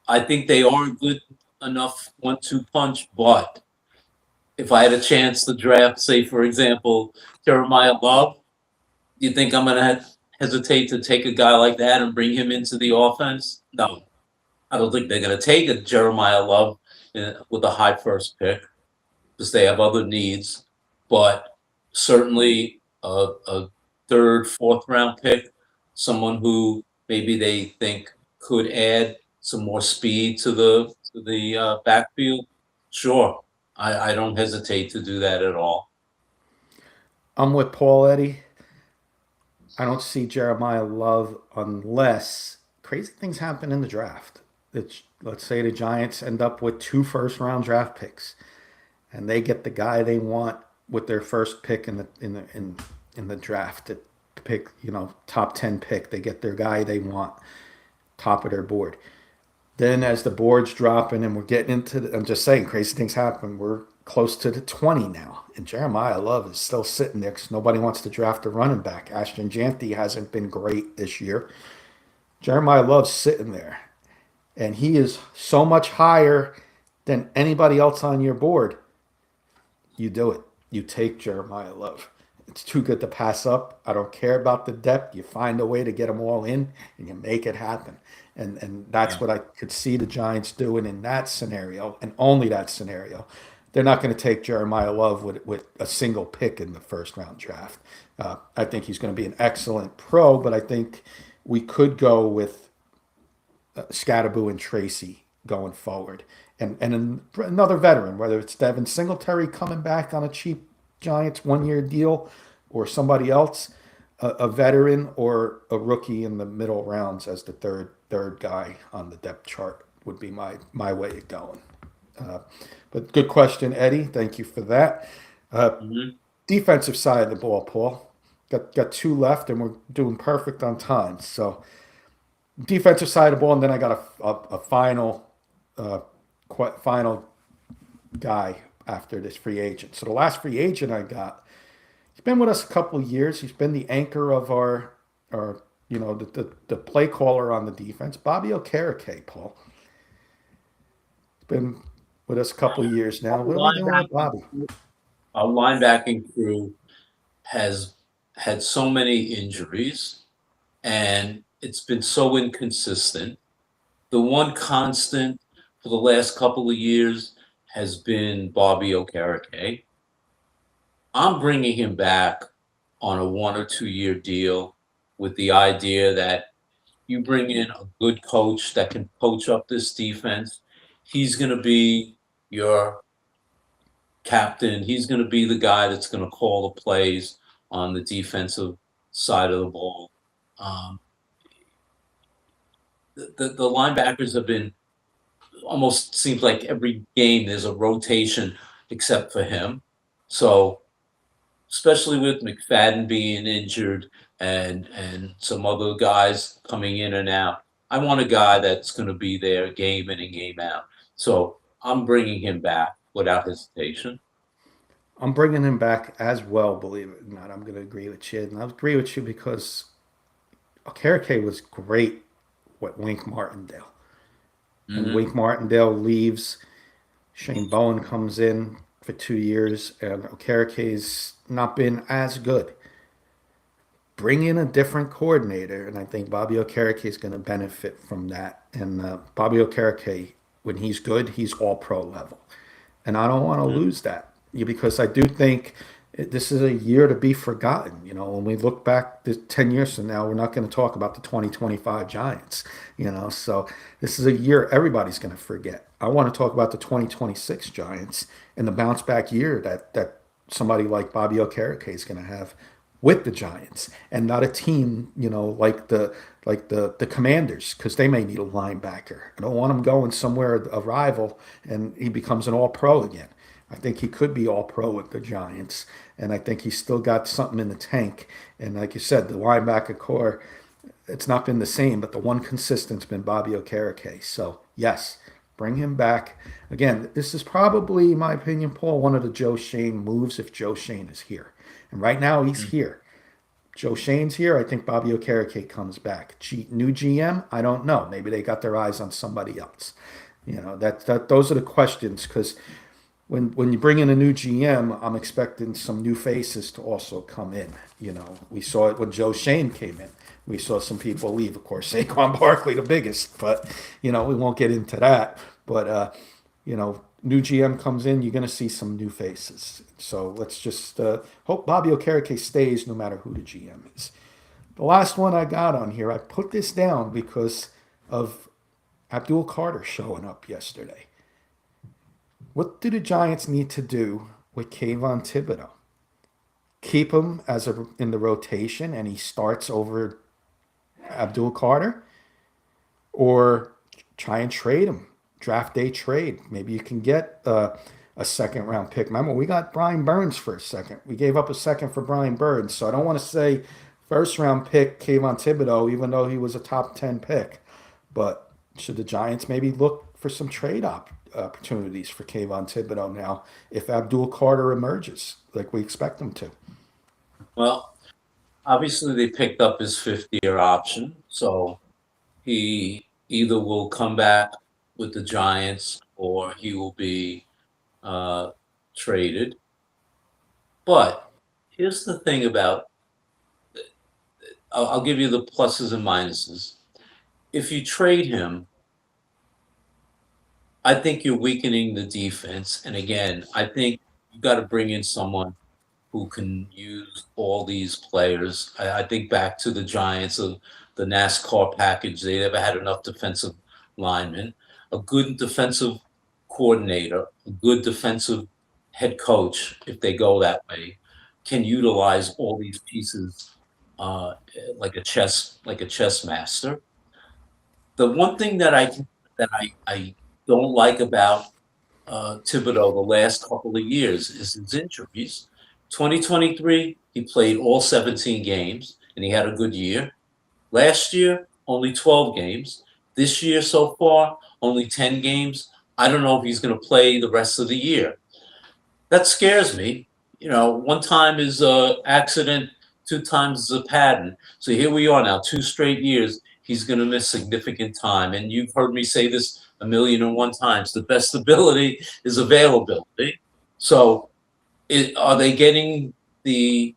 I think they are a good enough 1-2 punch, but if I had a chance to draft, say, for example, Jeremiah Love, do you think I'm going to hesitate to take a guy like that and bring him into the offense? No, I don't think they're going to take a Jeremiah Love with a high first pick because they have other needs. But certainly a third, fourth round pick, someone who maybe they think could add some more speed to the backfield. Sure, I don't hesitate to do that at all. I'm with Paul, Eddie. I don't see Jeremiah Love unless crazy things happen in the draft. Let's say the Giants end up with 2 first round draft picks and they get the guy they want with their first pick in the draft to pick, you know, top 10 pick. They get their guy they want, top of their board. Then as the board's dropping and we're getting into I'm just saying crazy things happen. We're close to the 20 now. And Jeremiah Love is still sitting there because nobody wants to draft a running back. Ashton Janty hasn't been great this year. Jeremiah Love's sitting there. And he is so much higher than anybody else on your board. You do it. You take Jeremiah Love. It's too good to pass up. I don't care about the depth. You find a way to get them all in, and you make it happen. And that's Yeah. what I could see the Giants doing in that scenario, and only that scenario. They're not going to take Jeremiah Love with a single pick in the 1st round draft. I think he's going to be an excellent pro, but I think we could go with Scatterboo and Tracy going forward. And another veteran, whether it's Devin Singletary coming back on a cheap Giants 1-year deal or somebody else, a veteran or a rookie in the middle rounds as the third guy on the depth chart would be my way of going. Uh, but good question, Eddie. Thank you for that. Uh, Mhm. Defensive side of the ball, Paul. Got 2 left, and we're doing perfect on time. So defensive side of the ball, and then I got a final uh, final guy after this free agent. So the last free agent I got, he's been with us a couple of years. He's been the anchor of our you know the play caller on the defense, Bobby Okereke. Paul, he's been with us a couple of years now. Our What are we doing with linebacking, Bobby? our linebacking crew has had so many injuries, and it's been so inconsistent. The one constant for the last couple of years has been Bobby Okereke. I'm bringing him back on a 1 or 2 year deal with the idea that you bring in a good coach that can coach up this defense. He's going to be your captain. He's going to be the guy that's going to call the plays on the defensive side of the ball. Um, the linebackers have been almost seems like every game there's a rotation except for him. So especially with McFadden being injured and some other guys coming in and out, I want a guy that's going to be there game in and game out. So I'm bringing him back without hesitation. I'm bringing him back as well, believe it or not. I'm going to agree with you. And I agree with you because Okereke was great with Wink Martindale. And Mm-hmm. Wink Martindale leaves. Shane Bowen comes in for 2 years, and Okereke's not been as good. Bring in a different coordinator, and I think Bobby Okereke is going to benefit from that. And Bobby Okereke, when he's good, he's all pro level. And I don't want to lose that because I do think this is a year to be forgotten. You know, when we look back 10 years from now, we're not going to talk about the 2025 Giants, you know, so this is a year everybody's going to forget. I want to talk about the 2026 Giants and the bounce back year that somebody like Bobby Okereke is going to have with the Giants and not a team, you know, like the Commanders because they may need a linebacker. I don't want him going somewhere a rival and he becomes an all pro again. I think he could be all pro with the Giants, and I think he's still got something in the tank. And like you said, the linebacker core, it's not been the same, but the one consistent's been Bobby Okereke. So yes, bring him back. Again, this is probably, in my opinion, Paul, one of the Joe Shane moves if Joe Shane is here. And right now he's here. Joe Shane's here. I think Bobby Okereke comes back. New GM, I don't know. Maybe they got their eyes on somebody else. You know, that those are the questions because when you bring in a new GM, I'm expecting some new faces to also come in. You know, we saw it when Joe Shane came in. We saw some people leave. Of course, Saquon Barkley, the biggest, but you know we won't get into that. But you know, new GM comes in, you're going to see some new faces. So let's just hope Bobby Okereke stays no matter who the GM is. The last one I got on here, I put this down because of Abdul Carter showing up yesterday. What do the Giants need to do with Kayvon Thibodeau? Keep him in the rotation and he starts over Abdul Carter, or try and trade him, draft day trade. Maybe you can get a second round pick. Remember, we got Brian Burns for a second. We gave up a second for Brian Burns, so I don't want to say first round pick Kayvon Thibodeau, even though he was a top 10 pick. But should the Giants maybe look for some trade opportunities for Kayvon Thibodeau now if Abdul Carter emerges like we expect him to? Well, obviously they picked up his 5th-year option, so he either will come back with the Giants or he will be traded. But here's the thing about I'll give you the pluses and minuses. If you trade him, I think you're weakening the defense. And again, I think you've got to bring in someone who can use all these players. I think back to the Giants of the NASCAR package. They never had enough defensive linemen. A good defensive coordinator, a good defensive head coach, if they go that way, can utilize all these pieces like a chess master. The one thing that I don't like about Thibodeau the last couple of years is his injuries. 2023, he played all 17 games and he had a good year. Last year, only 12 games. This year so far, only 10 games. I don't know if he's going to play the rest of the year. That scares me. You know, one time is a accident, 2 times is a pattern. So here we are now, 2 straight years. He's going to miss significant time. And you've heard me say this 1,000,001 times. The best ability is availability. So are they getting the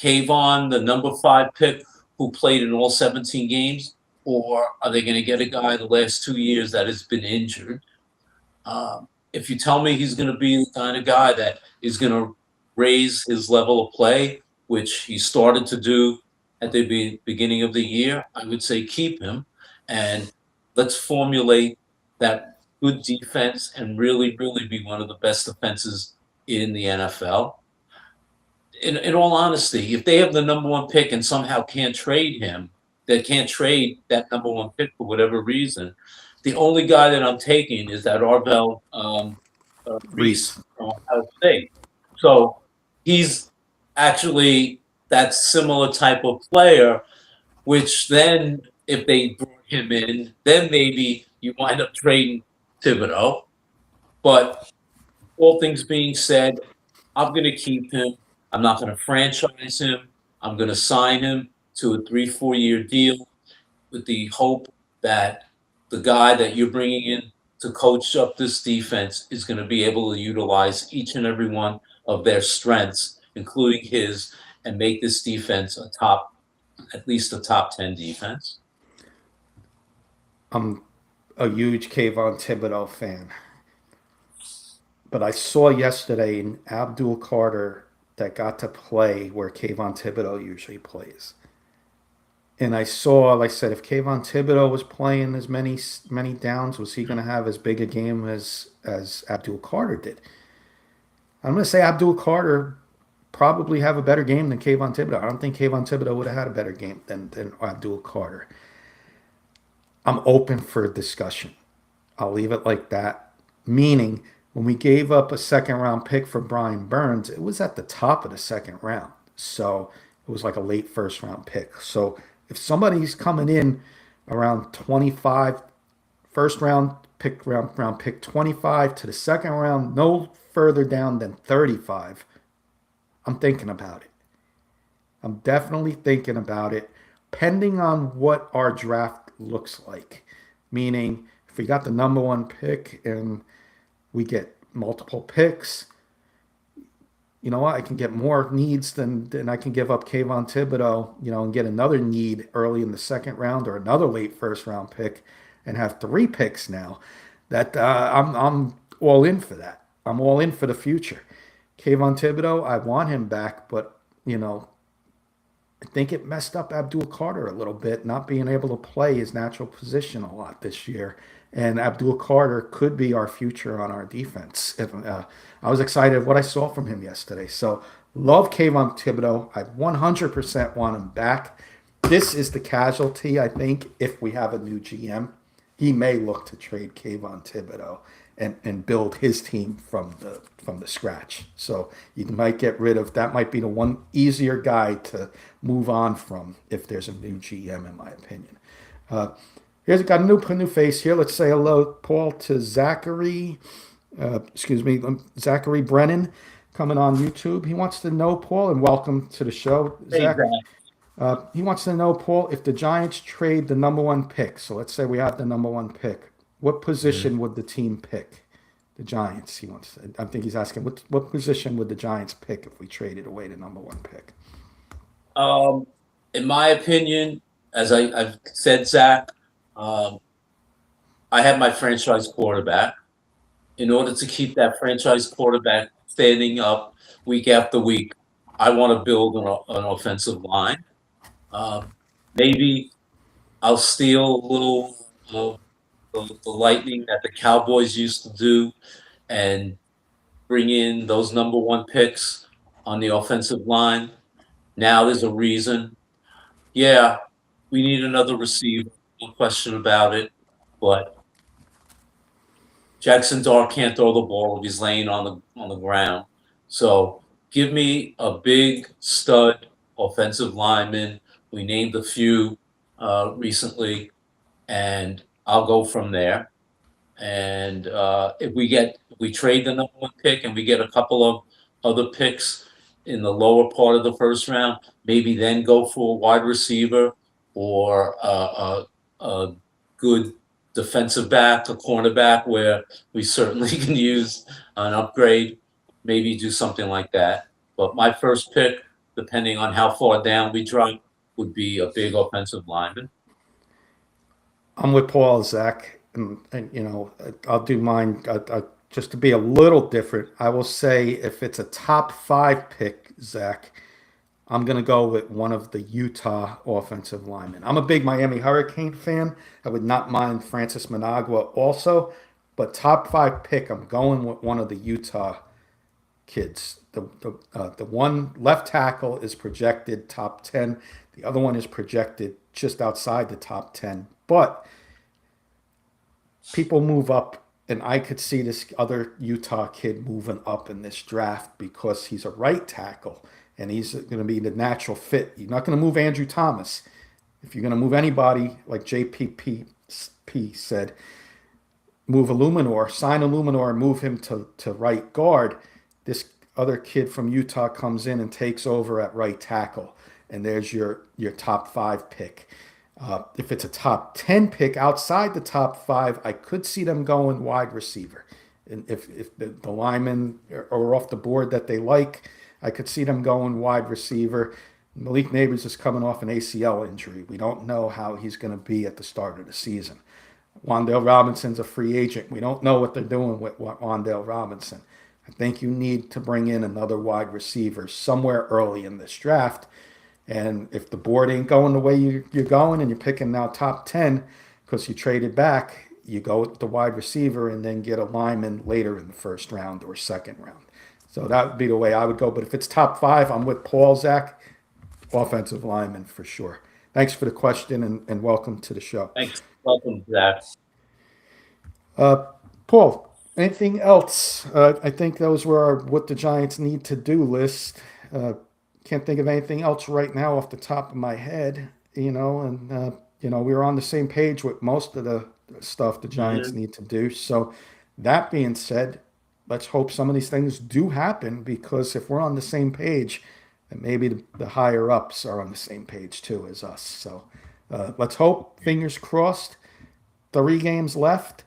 Kayvon, the number 5 pick who played in all 17 games, or are they going to get a guy the last 2 years that has been injured? If you tell me he's going to be the kind of guy that is going to raise his level of play, which he started to do at the beginning of the year, I would say keep him and let's formulate that good defense and really, really be one of the best defenses in the NFL. In all honesty, if they have the number 1 pick and somehow can't trade him, they can't trade that number 1 pick for whatever reason, the only guy that I'm taking is that Arvell Reese from Ohio State. So he's actually that similar type of player, which then if they brought him in, then maybe you wind up trading Thibodeau. But all things being said, I'm going to keep him. I'm not going to franchise him. I'm going to sign him to a 3-4 year deal with the hope that the guy that you're bringing in to coach up this defense is going to be able to utilize each and every one of their strengths, including his, and make this defense at least a top 10 defense. I'm a huge Kayvon Thibodeau fan. But I saw yesterday in Abdul Carter that got to play where Kayvon Thibodeau usually plays. And I saw, like I said, if Kayvon Thibodeau was playing as many downs, was he going to have as big a game as Abdul Carter did? I'm going to say Abdul Carter probably have a better game than Kayvon Thibodeau. I don't think Kayvon Thibodeau would have had a better game than Abdul Carter. I'm open for discussion. I'll leave it like that. Meaning, when we gave up a second-round pick for Brian Burns, it was at the top of the second round. So it was like a late first-round pick. So if somebody's coming in around 25, first-round pick, round pick 25 to the second round, no further down than 35, I'm thinking about it. I'm definitely thinking about it, pending on what our draft looks like. Meaning, if we got the number 1 pick and we get multiple picks, you know what? I can get more needs than I can give up Kayvon Thibodeau, and get another need early in the second round or another late first round pick and have 3 picks now. That I'm all in for that. I'm all in for the future. Kayvon Thibodeau, I want him back, but I think it messed up Abdul Carter a little bit, not being able to play his natural position a lot this year. And Abdul Carter could be our future on our defense. I was excited what I saw from him yesterday. So love Kayvon Thibodeau. I 100% want him back. This is the casualty, I think, if we have a new GM. He may look to trade Kayvon Thibodeau and build his team from the scratch. So you might get rid of that. Might be the one easier guy to move on from if there's a new GM, in my opinion. Here's got a new face here. Let's say hello, Paul, to Zachary. Zachary Brennan, coming on YouTube. He wants to know, Paul, and welcome to the show, Zach. He wants to know, Paul, if the Giants trade the number 1 pick. So let's say we have the number 1 pick. What position would the team pick? The Giants. I think he's asking what position would the Giants pick if we traded away the number 1 pick? In my opinion, as I've said, Zach, I have my franchise quarterback. In order to keep that franchise quarterback standing up week after week, I want to build an offensive line. Maybe I'll steal a little the lightning that the Cowboys used to do and bring in those number 1 picks on the offensive line. Now there's a reason. Yeah, we need another receiver, no question about it. But Jackson Dart can't throw the ball if he's laying on the ground. So give me a big stud offensive lineman. We named a few recently, and I'll go from there. And if we trade the number 1 pick and we get a couple of other picks in the lower part of the first round, maybe then go for a wide receiver or a good defensive back, a cornerback, where we certainly can use an upgrade, maybe do something like that. But my first pick, depending on how far down we drop, would be a big offensive lineman. I'm with Paul, Zach, and I'll do mine. Just to be a little different, I will say if it's a top 5 pick, Zach, I'm going to go with one of the Utah offensive linemen. I'm a big Miami Hurricane fan. I would not mind Francis Managua also, but top 5 pick, I'm going with one of the Utah kids. The one left tackle is projected top 10. The other one is projected just outside the top 10. But people move up, and I could see this other Utah kid moving up in this draft because he's a right tackle and he's going to be the natural fit. You're not going to move Andrew Thomas. If you're going to move anybody, like JPP said, move Illuminor, sign Illuminor, and move him to right guard. This other kid from Utah comes in and takes over at right tackle, and there's your top 5 pick. If it's a top 10 pick outside the top 5, I could see them going wide receiver. And if the linemen are off the board that they like, I could see them going wide receiver. Malik Neighbors is coming off an ACL injury. We don't know how he's going to be at the start of the season. Wan'Dale Robinson's a free agent. We don't know what they're doing with Wan'Dale Robinson. I think you need to bring in another wide receiver somewhere early in this draft. And if the board ain't going the way you're going and you're picking now top 10 because you traded back, you go with the wide receiver and then get a lineman later in the first round or second round. So that would be the way I would go. But if it's top 5, I'm with Paul, Zach, offensive lineman for sure. Thanks for the question and welcome to the show. Thanks. Welcome, Zach. Paul, anything else? I think those were our what the Giants need to do list. Can't think of anything else right now off the top of my head, we were on the same page with most of the stuff the Giants need to do. So that being said, let's hope some of these things do happen, because if we're on the same page, then maybe the higher ups are on the same page too as us. So let's hope, fingers crossed. 3 games left.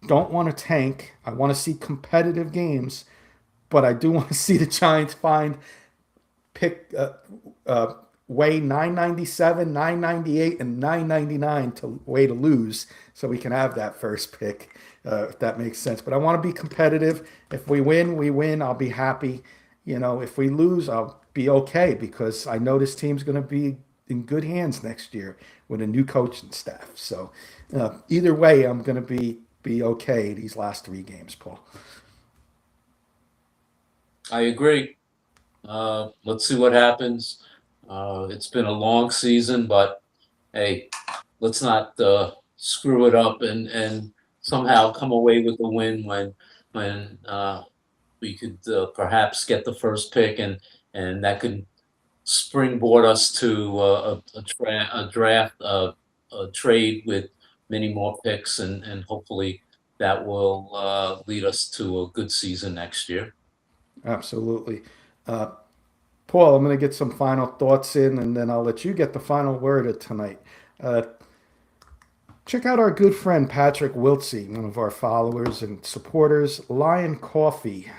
Don't want to tank. I want to see competitive games, but I do want to see the Giants pick way 997, 998, and 999 to way to lose, so we can have that first pick, if that makes sense. But I want to be competitive. If we win, we win. I'll be happy. If we lose, I'll be okay, because I know this team's going to be in good hands next year with a new coaching staff. So either way, I'm going to be okay these last 3 games, Paul. I agree. Let's see what happens. It's been a long season, but hey, let's not screw it up and somehow come away with a win when we could perhaps get the first pick, and that could springboard us to a draft, a trade with many more picks, and hopefully that will lead us to a good season next year. Absolutely. Paul, I'm going to get some final thoughts in, and then I'll let you get the final word of tonight. Check out our good friend Patrick Wiltsey, one of our followers and supporters. Lion Coffee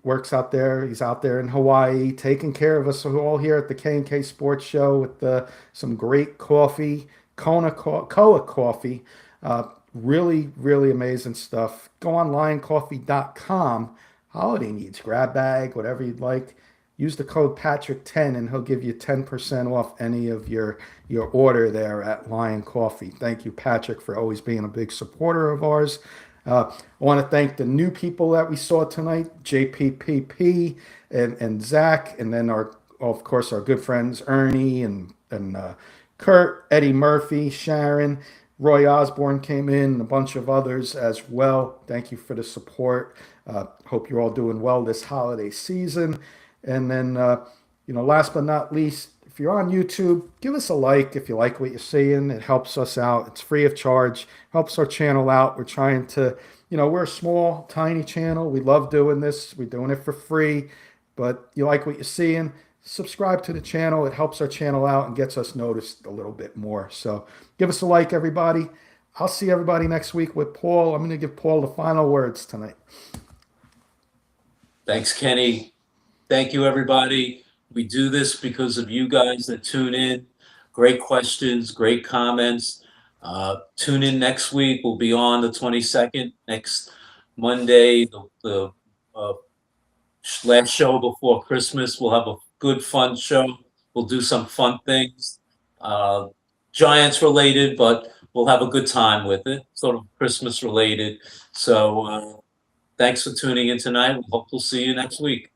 works out there. He's out there in Hawaii, taking care of us all here at the K&K Sports Show with some great coffee, Koa coffee. Really, really amazing stuff. Go on lioncoffee.com. Holiday needs, grab bag, whatever you'd like. Use the code Patrick10 and he'll give you 10% off any of your order there at Lion Coffee. Thank you, Patrick, for always being a big supporter of ours. I want to thank the new people that we saw tonight, JPPP and Zach, and then of course our good friends Ernie and Kurt, Eddie Murphy, Sharon, Roy Osborne came in, and a bunch of others as well. Thank you for the support. Hope you're all doing well this holiday season. And then, last but not least, if you're on YouTube, give us a like if you like what you're seeing. It helps us out. It's free of charge. Helps our channel out. We're trying to, we're a small, tiny channel. We love doing this. We're doing it for free. But you like what you're seeing, subscribe to the channel. It helps our channel out and gets us noticed a little bit more. So give us a like, everybody. I'll see everybody next week with Paul. I'm going to give Paul the final words tonight. Thanks, Kenny. Thank you, everybody. We do this because of you guys that tune in. Great questions, great comments. Tune in next week. We'll be on the 22nd, next Monday, the last show before Christmas. We'll have a good, fun show. We'll do some fun things, uh, Giants related, but we'll have a good time with it, sort of Christmas related. So thanks for tuning in tonight. We hope we'll see you next week.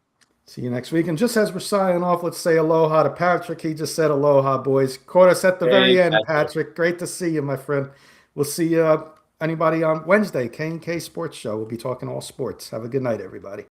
See you next week. And just as we're signing off, let's say aloha to Patrick. He just said aloha, boys. Caught us at the very Hey, end, Patrick. Patrick. Great to see you, my friend. We'll see anybody on Wednesday, K&K Sports Show. We'll be talking all sports. Have a good night, everybody.